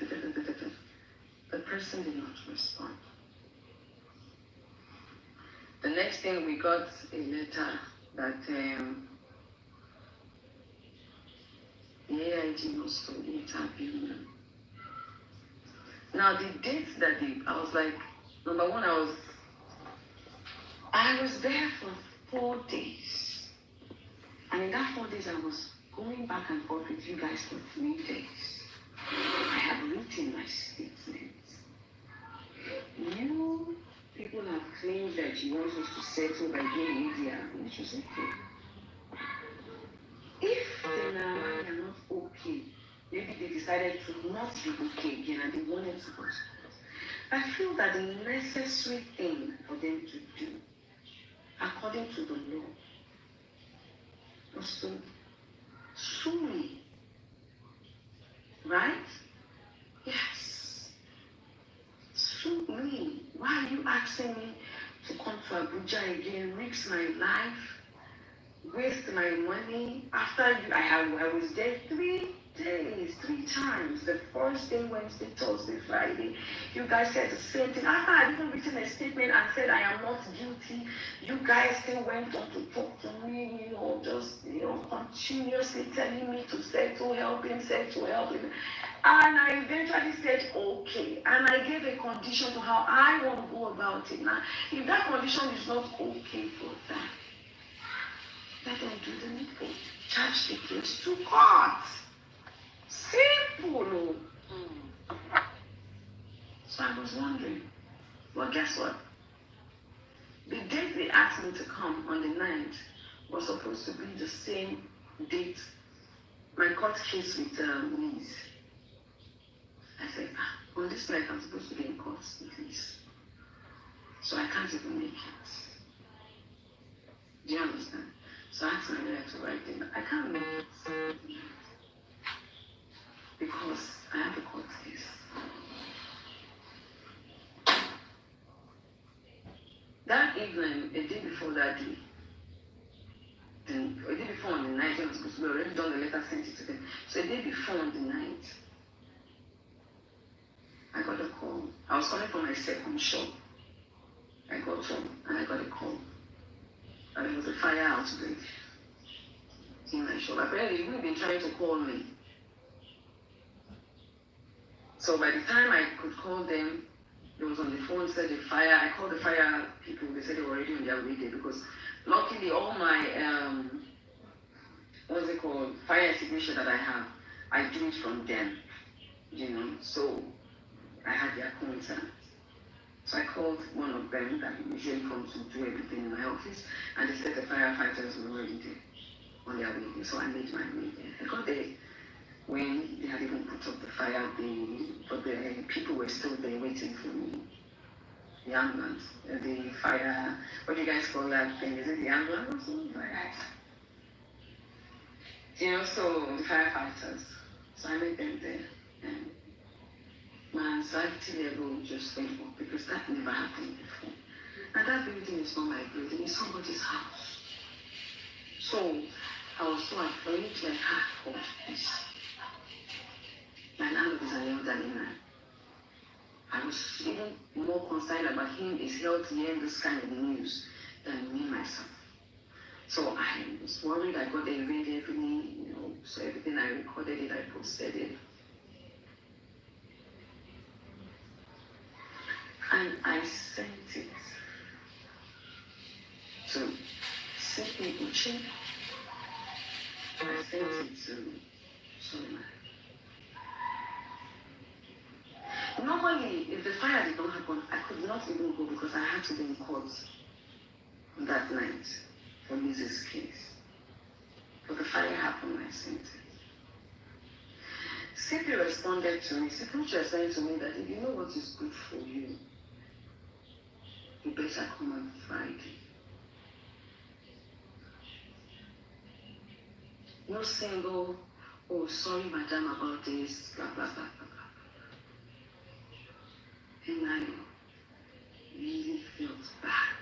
the person did not respond. The next thing we got a letter that the AIG was to interview. Now the dates that I was like, number one, I was there for 4 days. And in that 4 days, I was going back and forth with you guys for 3 days. I have written my statements. You people have claimed that you want us to settle by doing media, which is okay. If the Naamani are not okay, maybe they decided to not be okay again and they wanted to go. I feel that the necessary thing for them to do, according to the law, was to sue me. Right? Yes. Sue me. Why are you asking me to come to Abuja again, risk my life, waste my money? After I was there 3 days, 3 times. The first day, Wednesday, Thursday, Friday. You guys said the same thing. After I had even written a statement and said I am not guilty, you guys still went on to talk to me, just continuously telling me to settle, help him. And I eventually said, okay. And I gave a condition to how I want to go about it. Now, if that condition is not okay for that, let them do the needful. Charge the case to court. Simple. So I was wondering, well, guess what? The date they asked me to come on the 9th was supposed to be the same date my court case with Liz. I said, on this night I'm supposed to be in court with Liz. So I can't even make it. Do you understand? So I asked my lawyer to write in. I can't make it because I have a court case. That evening, a day before that day, a day before on the night, when I was supposed to be already done the letter, sent it to them. So a day before on the night, I got a call. I was calling for my second shop. I got home and I got a call. And there was a fire outbreak in my shop. Apparently, you've been trying to call me. So by the time I could call them, it was on the phone, said the fire. I called the fire people. They said they were already on their way there because luckily all my, what's it called, fire extinguisher that I have, I do it from them, you know. So I had their contact. So I called one of them that usually comes to do everything in my office, and they said the firefighters were already there on their way there. So I made my way there. I got there when they had even put up the fire, but the people were still there waiting for me. The ambulance, the fire, what do you guys call that thing? Is it the ambulance? You know, so the firefighters. So I met them there. And my anxiety level just went up because that never happened before. And that building is not my building, it's somebody's house. So I was so afraid, like, God, please. My landlord is an elderly man. I was even more concerned about him, his health, hearing this kind of news than me myself. So I was worried. I got there, read everything, you know, so everything I recorded it, I posted it. And I sent it to CP Uche. I sent it to Solomon. Normally, if the fire did not happen, I could not even go because I had to be in court that night for Liz's case. But the fire happened, I sent it. CP responded to me. CP was saying to me that if you know what is good for you, you better come on Friday. No single, oh, sorry, madam, about this, blah, blah, blah, blah, blah. And I really felt bad.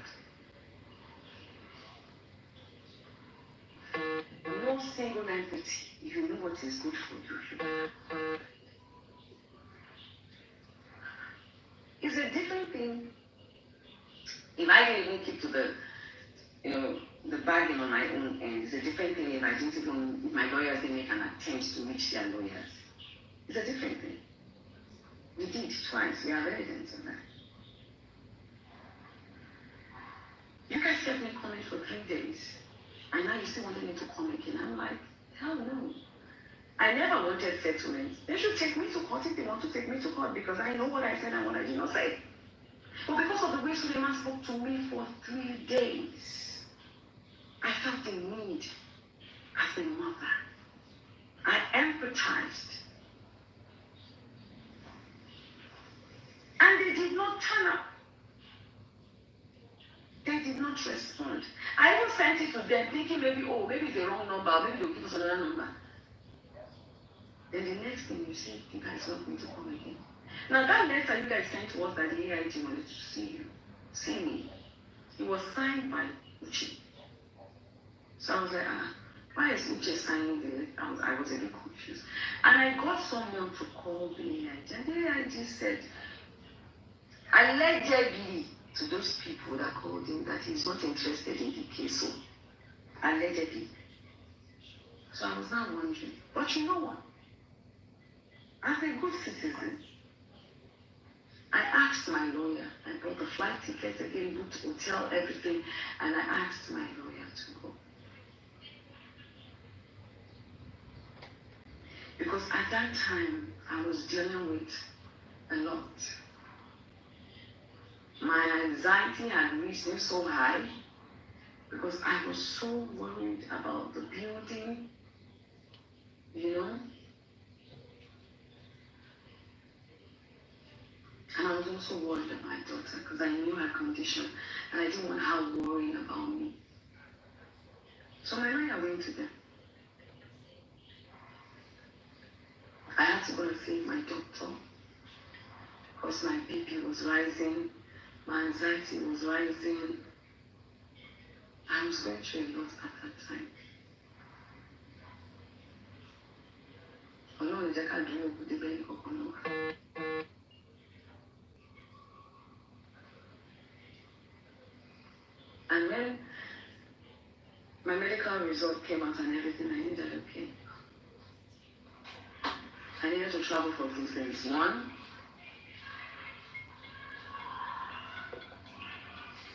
No single empathy. If you know what is good for you. It's a different thing. If I didn't even keep to the, you know, the bargain on my own end, it's a different thing if I didn't even, if my lawyers didn't make an attempt to reach their lawyers. It's a different thing. We did twice. We have evidence of that. You guys kept me coming for 3 days. And now you still wanted me to come again. I'm like, hell no. I never wanted settlement. They should take me to court if they want to take me to court because I know what I said and what I did not say. But because of the way Suleiman spoke to me for 3 days, I felt the need as a mother. I empathized. And they did not turn up. They did not respond. I even sent it to them thinking maybe it's the wrong number, or maybe they'll give us another number. Then the next thing you say, you guys want me to come again. Now that letter you guys sent to us that the AIG wanted to see me. It was signed by Uche. So I was like, why is Uche signing the letter? I was a bit confused. And I got someone to call the AIG. And the AIG said, allegedly, to those people that called him that he's not interested in the case. So, allegedly. So I was now wondering, but you know what? as a good citizen, I asked my lawyer, I bought the flight ticket again, booked hotel, everything, and I asked my lawyer to go. Because at that time, I was dealing with a lot. My anxiety had risen so high because I was so worried about the building, you know. And I was also worried about my daughter because I knew her condition and I didn't want her worrying about me. So my lawyer went to them. I had to go and see my doctor because my BP was rising, my anxiety was rising. I was going through a lot at that time. Ọlọ́run jẹ́ ká dúró kó dé bẹ́ẹ̀ kankan lọ. And when my medical result came out and everything, I knew that okay. I needed to travel for 2 things. One,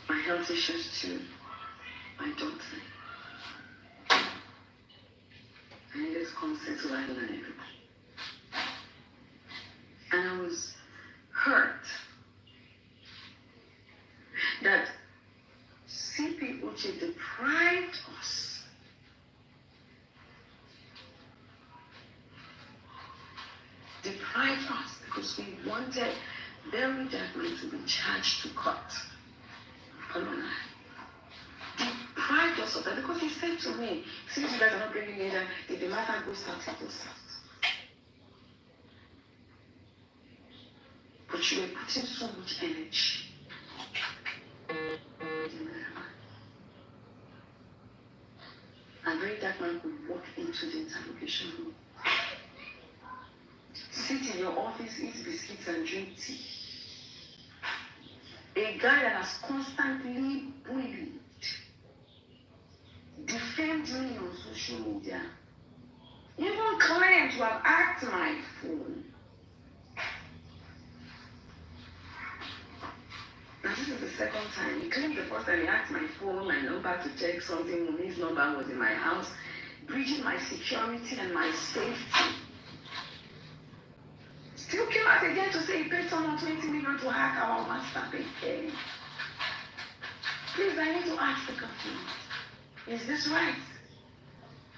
my health issues. Two, my daughter. I needed consent to handle everything. And I was hurt that CP Uche deprived us because we wanted Barry Jackman to be charged to court. Deprived us of that because he said to me, since you guys are not bringing me down, if the matter goes south, it goes south. But you were putting so much energy. And Barry Jackman could walk into the interrogation room, sit in your office, eat biscuits and drink tea. A guy that has constantly bullied, defamed me on social media, even claimed to have hacked my phone. Now this is the second time. He claimed the first time he hacked my phone, my number to check something. His number was in my house, breaching my security and my safety. Still came out again to say he paid someone 20 million to hack our WhatsApp again. Please, I need to ask the government, is this right?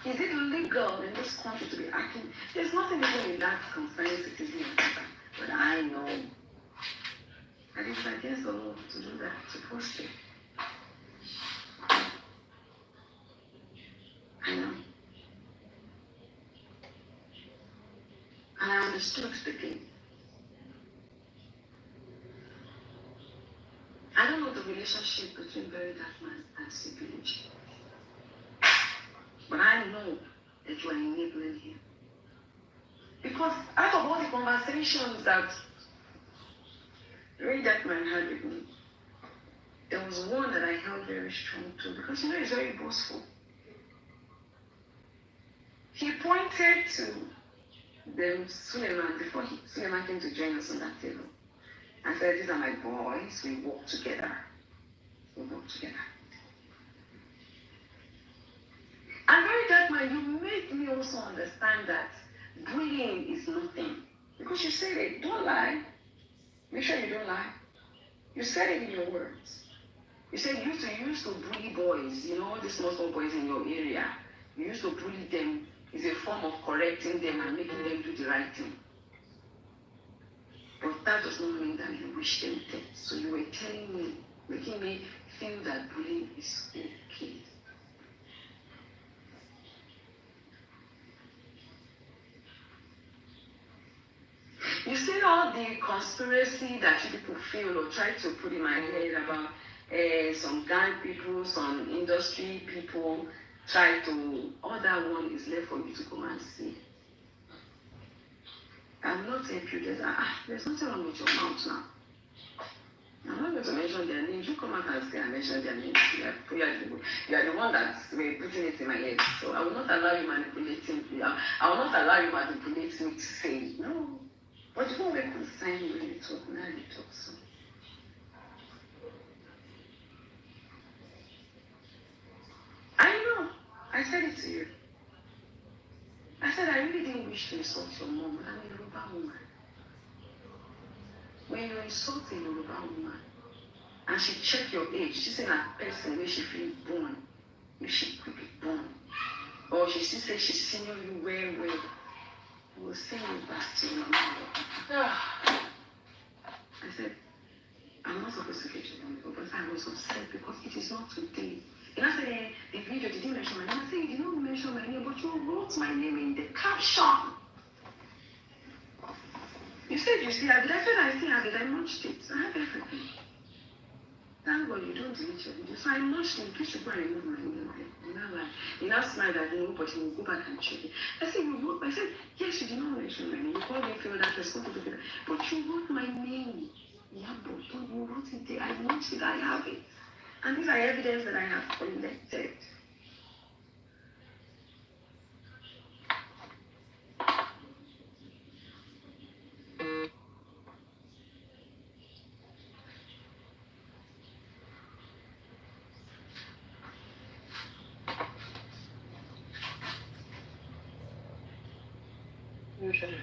Is it legal in this country to be hacking? There's nothing even in that concerning citizens, but I know that it's against the law to do that, to post it. I know. And I understood the game. I don't know the relationship between Barry Jackman and CPH. But I know that you are enabling him. Because out of all the conversations that Barry Jackman had with me, there was one that I held very strong to because you know he's very boastful. He pointed to Suleiman before Suleiman came to join us on that table and said, these are my boys, we work together. We work together. And Barry Jackman, you made me also understand that bullying is nothing. Because you said it, don't lie. Make sure you don't lie. You said it in your words. You said you used to bully boys, you know, these small boys in your area. You used to bully them. It's a form of correcting them and making them do the right thing. But that does not mean that you wish them dead. So you were telling me, making me feel that bullying is okay. You see all the conspiracy that you people feel or try to put in my head about some gang people, some industry people, try to, all that one is left for you to come and see. I'm not saying you there's nothing wrong with your mouth now. I'm not going to mention their names. You come out and say I mention their names. You are the one that's putting it in my head. So I will not allow you manipulating me. I will not allow you manipulating me to say no. But you don't get concerned when you talk. Now you talk so. I know. I said it to you. I said I really didn't wish to insult your mom. I'm a Yoruba woman. When you insult a Yoruba woman and she check your age, she say a person where she feel born, if she could be born, or she still say she senior you well, I will send you back to your mother. I said, I'm not supposed to get you on the but I was upset because it is not today. And I said, the video didn't mention my name. I said, you did not mention my name, but you wrote my name in the caption. You said you still have it. I said I still have it. I launched it. I have everything. Thank God you don't delete your video. So I launched it. Please go and remove my name. You now smiled at me, but you will go back and check it. I said, you wrote. I said, yes, you did not mention my name. You called me for that person. But you wrote my name. Iyabo, you wrote it there. I launched it. I have it. And these are evidence that I have collected. Usually.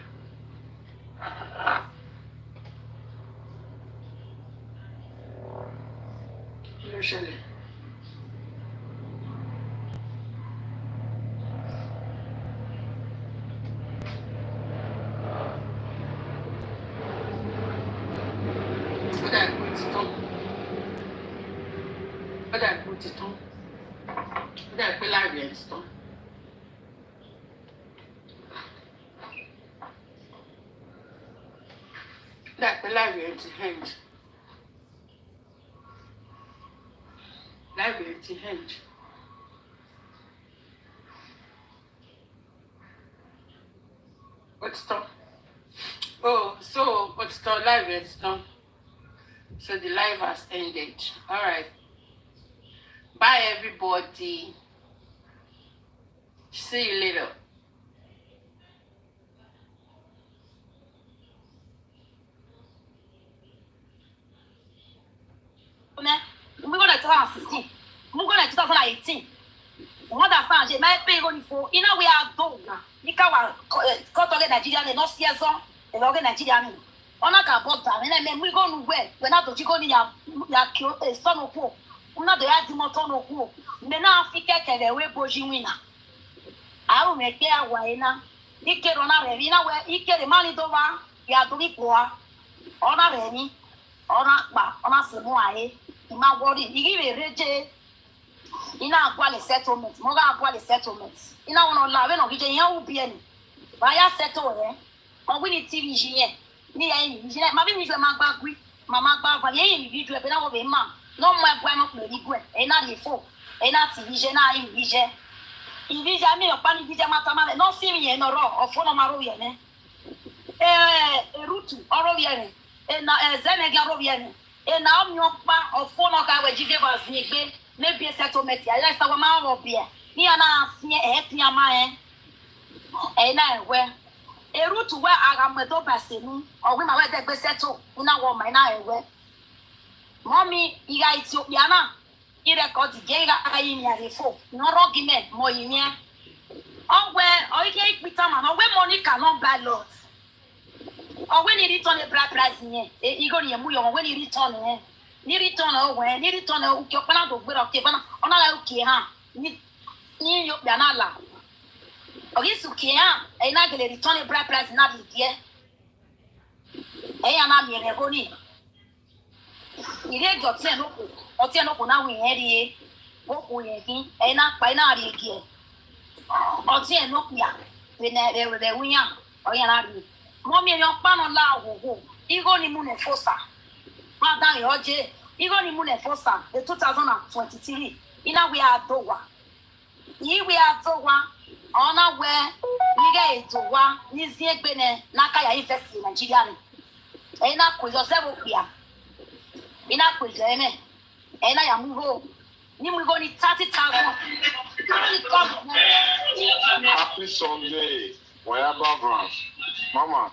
What's stop? Oh, so what's the live is done? So the live has ended. All right. Bye, everybody. See you later. We're going to 2016. We're going to 2018. What I found, je m'ai payé au niveau. You know we are done. You can't go to Nigeria. They not see us on. They go to Nigeria. On a carbon down. And we go nowhere. We're not to go near your son of hope. We're not the Adimoton of hope. Mais now Africa can be way boji winner. I will make care why now. You get on a revina where you get the money over. You are doing poor. On a remi. On a Samoa. My body, you give a rage. Ina akwale settlement, mo ga akwale settlement. Ina wono la we no gije yan ubi eni. Ba ya settle eh. On we ni TV yen. Ni ya ni jen. Ma bi mi fe ma gba gwi. Mama gba fa yen video e be na wo be ma. No mo egwa no pe ri gwe. E na le fo. E na TV jen na yin video. Video mi o pa ni video mata ma no si mi yen no ro. Ofo no ma ro yen eh. Rutu oro yen. E na zene ga ro yen. E na o mi o pa ofo no ka we jive ba zi gbe. Maybe a settlement. I like our man of beer. Near now, near a head near my and I where a route to where I am with Obasin or when I went to settle in our my eye. Mommy, you guys, Yana, you record the gay I in your phone. No rocking it, more in here. Oh, where or you can't be someone or when money cannot buy lots. Or when you return a black price in here, you go near Muyo when you return here. Ni return when ni return o ki opana do gbera ke bana ona la uki ha ni yo bia na la ogi su ki ha e na gele return e bra price na di die e ya na mi re go ni ire jo ti no ko na wi he ri wo ko ye kin e na pa na ri ki e o ti e no pia we na re wi ya o ya na ri mo mi yan pa no la wo igo ni mu ne fosa. Madam Yoje, even in Mune Fossa, the 2023, in a we are Dowa. Ye we are Dowa, honor where we get to one, Nizie Bene, Nakaya invest in Nigerian. And now, with yourself here. ina kwejeme ena ya mugo ni mugo ni 30,000 Happy Sunday. Iyabo branch. Mama.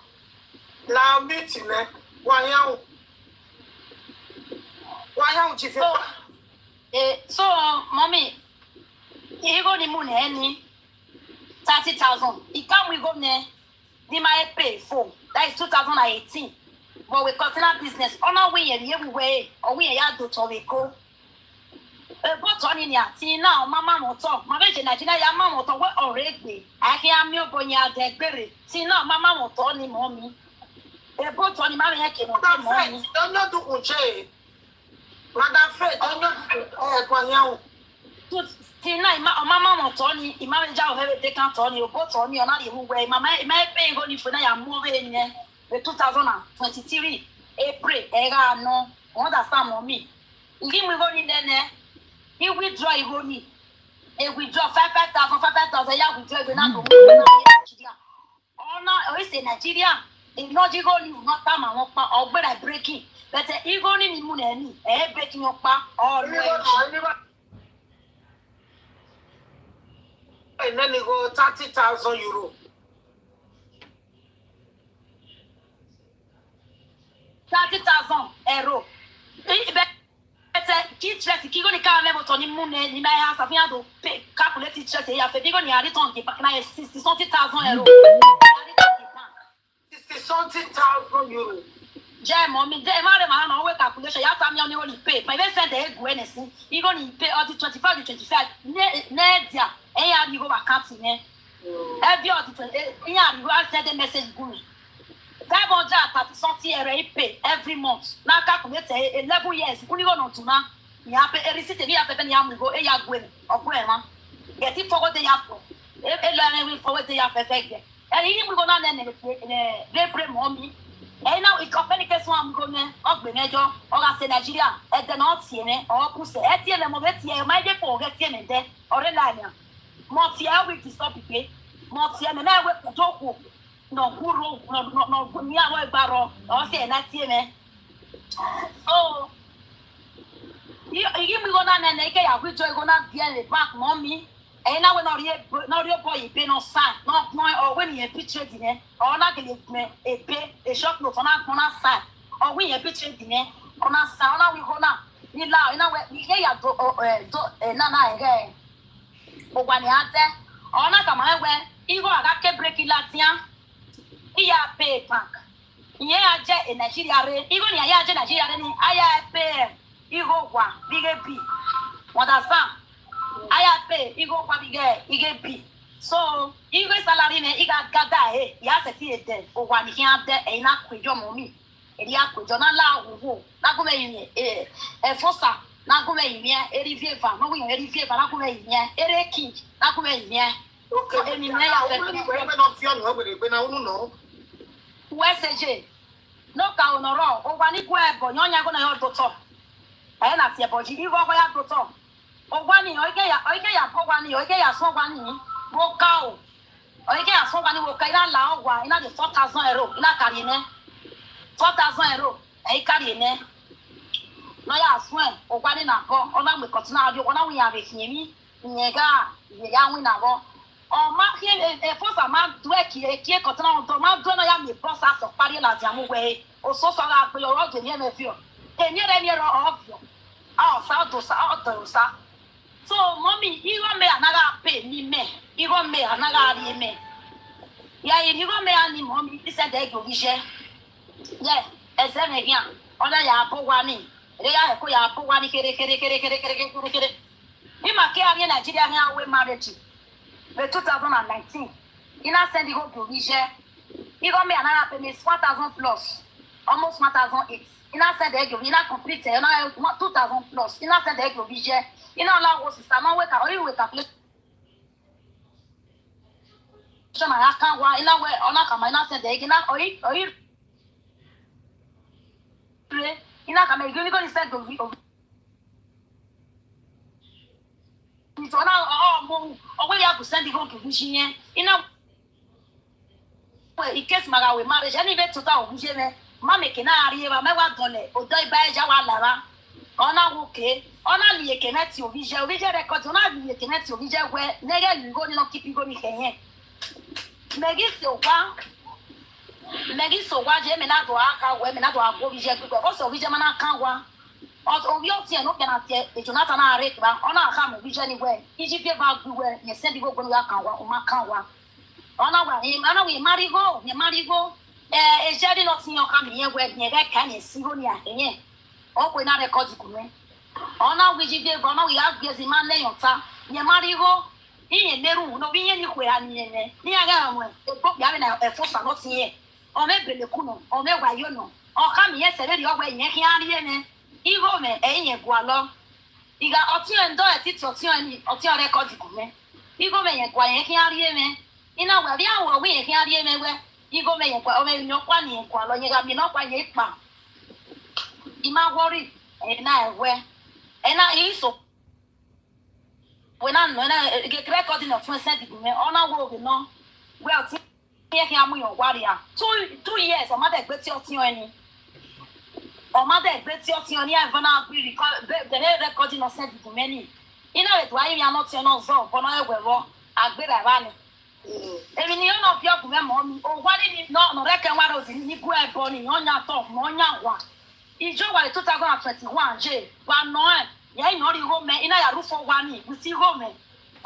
Na meeting eh. Why chief? So mommy igo ni mu ne ni 30,000 ika mu igo ne ni my pay for that is 2018 but we continue business ona we ye we or we ya do to we go but on ni ati na mama mo to ma be je Nigeria ya mama mo to we oregbe aki ami obonya adegbere ti na mama mo to ni mommy but on ni ma ye ke mo mommy don't know do unche Madam Fred don't know kwanyao ti na mama mo to ni ima be ja o he de kan to ni o bo to ni ona le wu we mama ma pay go ni fo na ya mo be ni 2023 April era no understand mommy ngi mu go ni nene he withdraw igo ni e withdraw 5,000 ya withdraw go na go Nigeria ona o say Nigeria e no jigo ni no ta ma won pa ogbera breaking but igo ni mu na ni e breaking won pa and then you go 30,000 euro. 30,000 euro. Qui stress qui go ni ka me boto ni mu ne ni ma ya sa fian do pay calculate stress ya fe bigo ni ari ton ke pa na 60,000 euro. 60,000 euro. Je mommy de ma re ma na we calculation ya ta mi oni only pay. My best send e go enesi. You go ni pay all the 25 to 25 ne dia e ya ni go account ne. Every all the ya ni go send a message go me. 530 something euro pay every month. Na calculate 11 years. Uni go no tuna. Ni ha pay receipt bi ya pepe ni am go e ya go me. Ogbo e ma. Get it forward the ya go. E lo na we forward the ya pepe ge. E ni mu go na ne pray mommy. E na we company case one go ne ogbe mejo. O ga se Nigeria. E de na tie ne o puse. E tie le mo be tie ma de for get tie me de. Ore la nya. Mo tie we to stop it. Mo tie me na we kutoku. No guru no ni awo igbaro o se na tie me so igi mi go na na ike ya gwijo go na bien le back mommy e na we no ri boy pe no sign no point or when you picture di ne o na ke le e pe e shop no for na sign or when you picture di ne o na sign na we go na ni la na we ike ya do na na ege o gwa ni ate o na ka ma we igo aga ke break latia iya pay bank iye aje e Nigeria re igo ni aya aje Nigeria re ni aya pay igo gwa bige b understand aya pay igo gwa bige b so igo salary ne iga gada ya se ti ede o gwa ni kian de e na kwejo mo mi e ri akwejo na la wo na go me yin e fosa na go me yin e ri vieva no wi e ri vieva na go me yin e re king na go me yin okay eni me ya fe we no fi onu we be na unu no USJ no ka onoro o wa ni ku ebo nyonya go na yo doto e na ti ebo ji igo go ya doto o wa ni o ike ya po wa ni o ike ya so wa ni wo ka o ike ya so wa ni wo ka ina la o wa ina de 4,000 euro ina kari ne 4,000 euro e kari ne no ya so e o wa ni na go o na me continue adio o na wi ya be kinyemi nyega ya wi na go o ma e fosa ma do e ki continue on do ma do no ya me boss aso pari la ti amu we o so so ga pe o de ni me fi o e ni ro obvio ah sa do sa so mommy igo me anaga pay ni me igo me anaga ri me ya igo me ani mommy this said e go ise yeah ese me gian oda ya po wa ni re ya ko ya po wa ni kere ni ma ke ari Nigeria here we marriage in 2019 ina send go to ise igo me anaga pay me 1,000 plus almost 1,008 ina send e go ina complete ina 2,000 plus ina send e go ise ina la wo sister ma we ka ori we calculation na kan wa ina we ona ka ma ina send e ina ori ina ka me go ni send go ni to na mo o we ya go send go to yen ina we ikes maga we marriage ani be to ta o me ma me ke na ari e ba me wa dole o do iba e ja wa lara Ona woke, ona liye keneti ovije record, ona liye keneti ovije we, nege lugo ni no keep go ni kenye. Megi so wa je me na do aka we me na do agbo ovije gbe, o so ovije mana kan wa. O ovi o tie no ke na tie, e Jonathan na are ba, ona aka mo ovije ni we, iji fe ba gbe we, ye se bi go go ya kan wa, o ma kan wa. Ona we marry go, e jeri no tin yo ka mi ye we, ye ga kan ye siro ni ahenye. O ko na record ku me. Ona we ji fe ona we agbe zi man le yota, ye marry go. Iye neru no bi ye ni kwe ani ne. Ni aga mo, e bo ya na e fo sa no tin ye. O me bele ku no, o me wa yo no. O ka mi ye se le ri o we yen ki ari ne. Igo me e yen gwa lo. Iga oti endo e ti oti ani, oti record ku me. Igo me yen gwa yen ki ari me. Ina we bi awo we yen ki ari me we. Igo me yen gwa o me nyo kwa ni yen gwa lo yen ga mi no kwa yen pa. Ima worry e na ewe. E na iso when I get recording of 20 me on a walk no well here am your warrior 2 years or mother gbeti oti oni or mother gbeti oti oni and vana be record the recording of 20 many you know it why you are not your no so for no ewewo agbera ba ni emi ni on of your gume mo mi o wari ni no reckon wa ro ni gu ebo ni onya top mo onya wa ijo wa 2021 je wa no ya ino ri home ina ya rufo wani uti home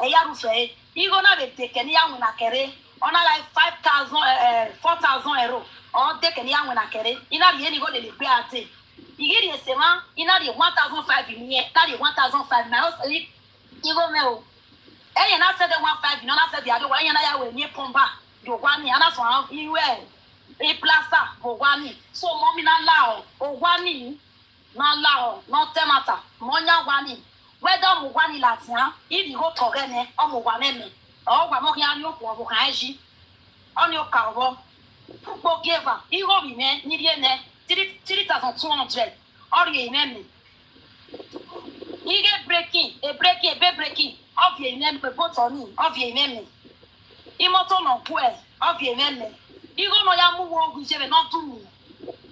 e ya rufe igo na be take ni ya na kere ona like 5,000 4,000 euro o take ni ya na kere ina ri eni go le gbe ate igiri esema ina ri 1,500 ni e na ri 1,500 na o se igo me o e na se de 1,500 no na se de ado wa na ya we ni pomba do wani ana so iwe e plaster bo wani so mommy na la o wani na lao no temata monya wani whether mo wani latia if you go togene o mo wa meme o gwa mo kan yo ko bo kan ji oni o ka wo po giver iho mi me ni die ne 3,200 ori meme ige breaking of ye meme pe botoni of ye meme imoto no ku e of ye meme igo no ya mu wo ogun je be no tumu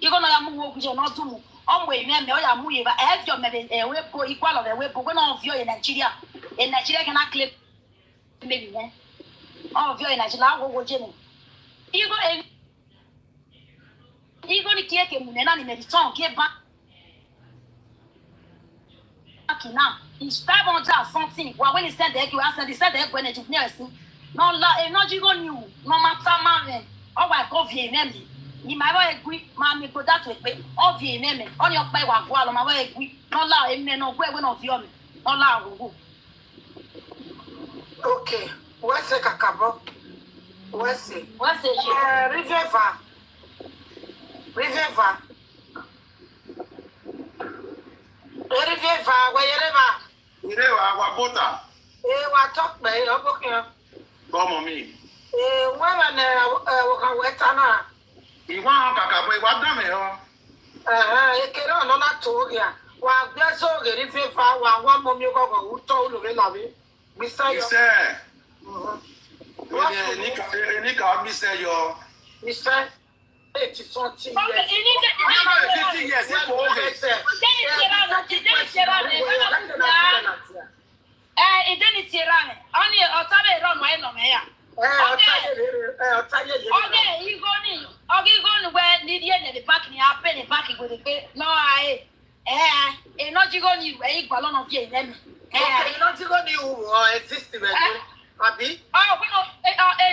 igo no ya mu wo ogun je no tumu on we me o ya mu ye ba e fio me e we po equal of we po we no fio in Nigeria cannot claim maybe me on fio in Nigeria go je me igo ni kie ke mu ne na ni me return ke ba akina is 500 something wa when he send the you answer the send the when you no la e no jigo ni no matter man o wa go vie me ni ma wa egui ma mi go that way o vie meme on your pay wa kwa lo ma wa egui no la e me no gwe we no vie me no la wo Okay, what's a kakabo? What's it? River. Wherever. Wapota. What talk by your book here? Come on me. Women, wetana. Iwa kakabo iwa dame ho. Ekero no na to ya. Wa gbeso ge river wa wa mo mi go uto lu re lawe. Mr. Yo. Ise. Ni ka mi se yo. Mr. 80 years. 50 years e ko okay. Ideni tirane. Oni otabe ro mo e no me ya. Igoni we ni die ne back ni ape ni back go de pe no ai no jigoni we igba lo no vie ne me No jigoni o exist me abi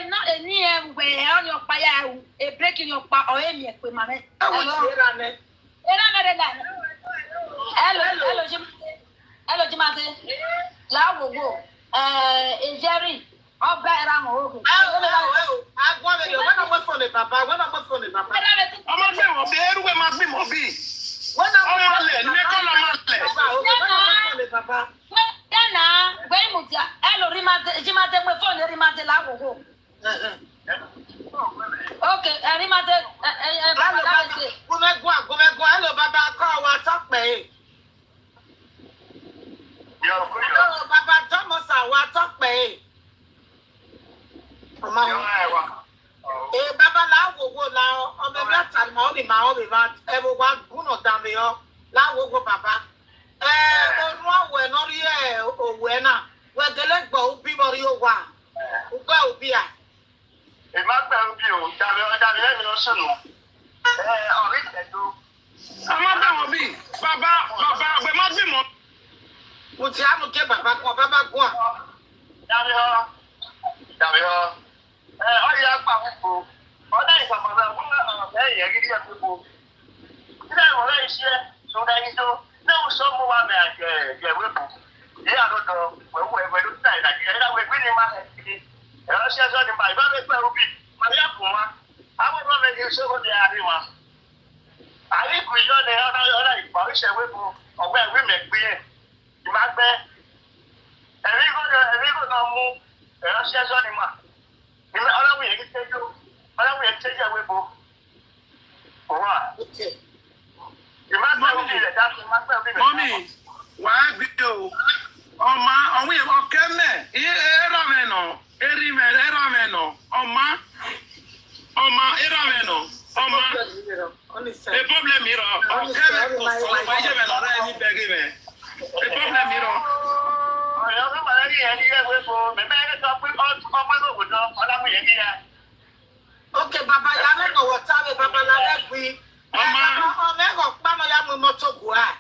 no ni we on your pa ya e break your pa o emi e pe ma me era me hello jimate la wo Jerry ọba era mo ogun agwa me when I was for the papa Ọmọ gbe mo be eruwe ma gbe mo bi. when I Ọmọ le ne ko lo ma le. papa Dana gbe mu dia elo jimate mo phone rimate la wo okay rimate baba say go hello baba call wa talk pe hello baba Thomas wa talk pe baba la wo la o me bia tan ma o bi ma e wo wa buno da me yo la wo baba Onwa we no ye owe na. We dele gbo obi mori owa. Ugba obi a. E ma gba obi o, dabi mi no sunu. Ori tedo. Ama gba obi. Baba, we ma bi mo. Mo ti amu ke baba ko a. Dabi ho. O ya gba wo. O da ifama na wo ye gidi ya po. Ida mo le ise, so da ni so. Na wo so mo wa me je we po. E a do we do tai na je da we ni ma he. E o se so ni ba me pe obi. Ma ya po wa. Awo ba me je so ko de ari wa. Ari ku yo ne ona ipa ise we po. Ogbe we me gbe e. Ti ma gbe. Eri go na mu. E o se so ni ma. Ni ala we ye tejo. Ala we tejo we po. Wa. Okay. Mommy, why be you? Oma, we okeme. Erameno. Erameno. Oma, erameno. Oma. The problem here. Okeme ko so ba je me no ra ni begi me. The problem here. Oyo ko ma ri eni ye we bo. Me be ni so pe o go do. Ola mu ye ni ya. Okay, baba ya me no water we baba la le gbi. Mama, me go pa mo ya mu moto go a.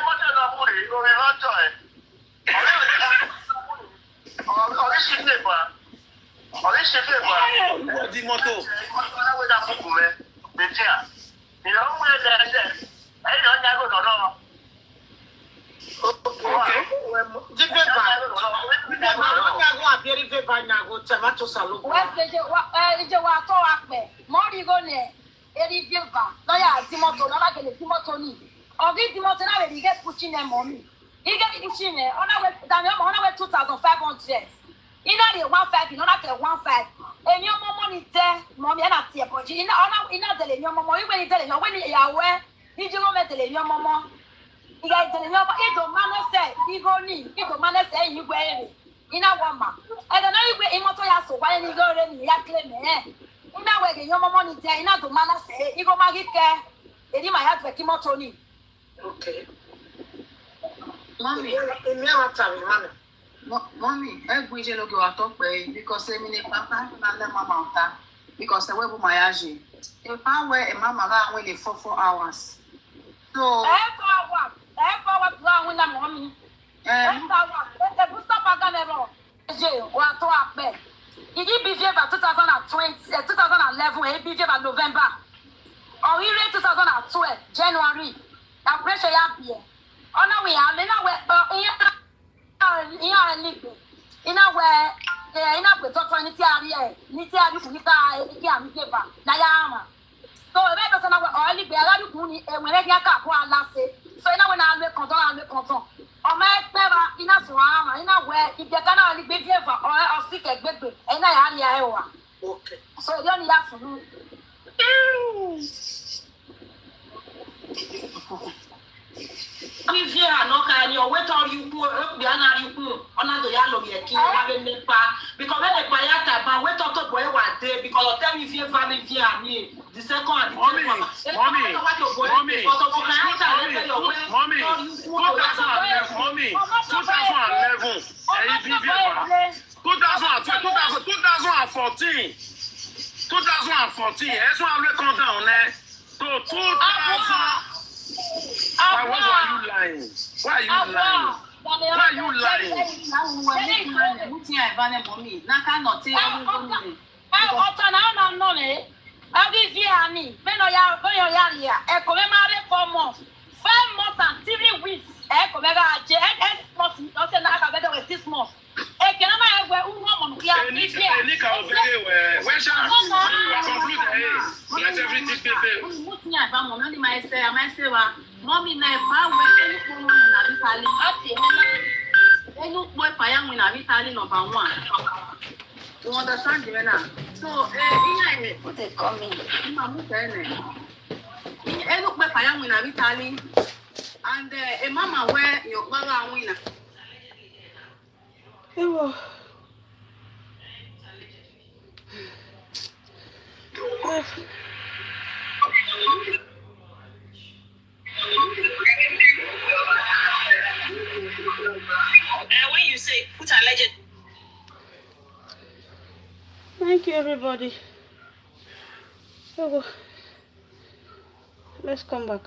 Moto na mu ri, o ri moto e. Ori si le ba. Di moto. Ona we da fuku me. Me tia. Ni o mu e de. E no nya go do no. Okay. Jive go abiri ve va nya go tomato salad. Wa to ape. Mo ri go ne. Eri viva. No ya timoto na la gele timoto ni. Ogi timoto na we get pushing them money. He get pushing e. Ona we 2,500. Ina de 1,500, ina ke 1,500. Emi omo money te, mommy na tie poji. Ina tele mi omo, iwe ni tele no we ni yawe. Iji mo me tele mi omo. Iga tele mi omo, ido mane se, ido mane se igwe ere. Ina woma. E do na igwe imoto ya so wa ni go re ni ya claim e. Ina we ge yomo money te, ina do mane se, igo magike. Edi ma ya twe kimoto ni. Okay. Mommy, Emi a ta mi mama. mommy, every day look at talk because I mean, papa and let mama out because the web my age. If I wear a mama around when 4 hours. So, Ever what when I'm mommy. The booster paganero. What to up. He did behave at 2020, 2011, he behaved at November. Or he read 2012, January. I pressure up here. Oh, no, we are in our league. In our way, in our way, talk for Nitia, Nayama. So, if I don't know what oil, be a lot of money, and when I get up, last say. So, now when I look control. Or my pepper in a swam, in a way, if you cannot be here for oil or sick a baby, and I am Iowa. Okay. So, you only have to If you are not kind of wait all you poor, be an you honor the yellow yaki, having the pa, because when the payata, but wait up to boy one day because of them if you family via me, the second and the third one. Mommy, 2014, that's why I'm looking down there. So 2000. Why are you lying? Why are you lying? Why are you lying? I'll give you a knee. When you are 4 months. 5 months and 3 weeks. Echo mega 6 months. I can have a woman. Let everything be Mommy, anything number 1. You understand the now? So, what they call me? And a mama where your mother winner. you say put alleged. Thank you, everybody. So, let's come back.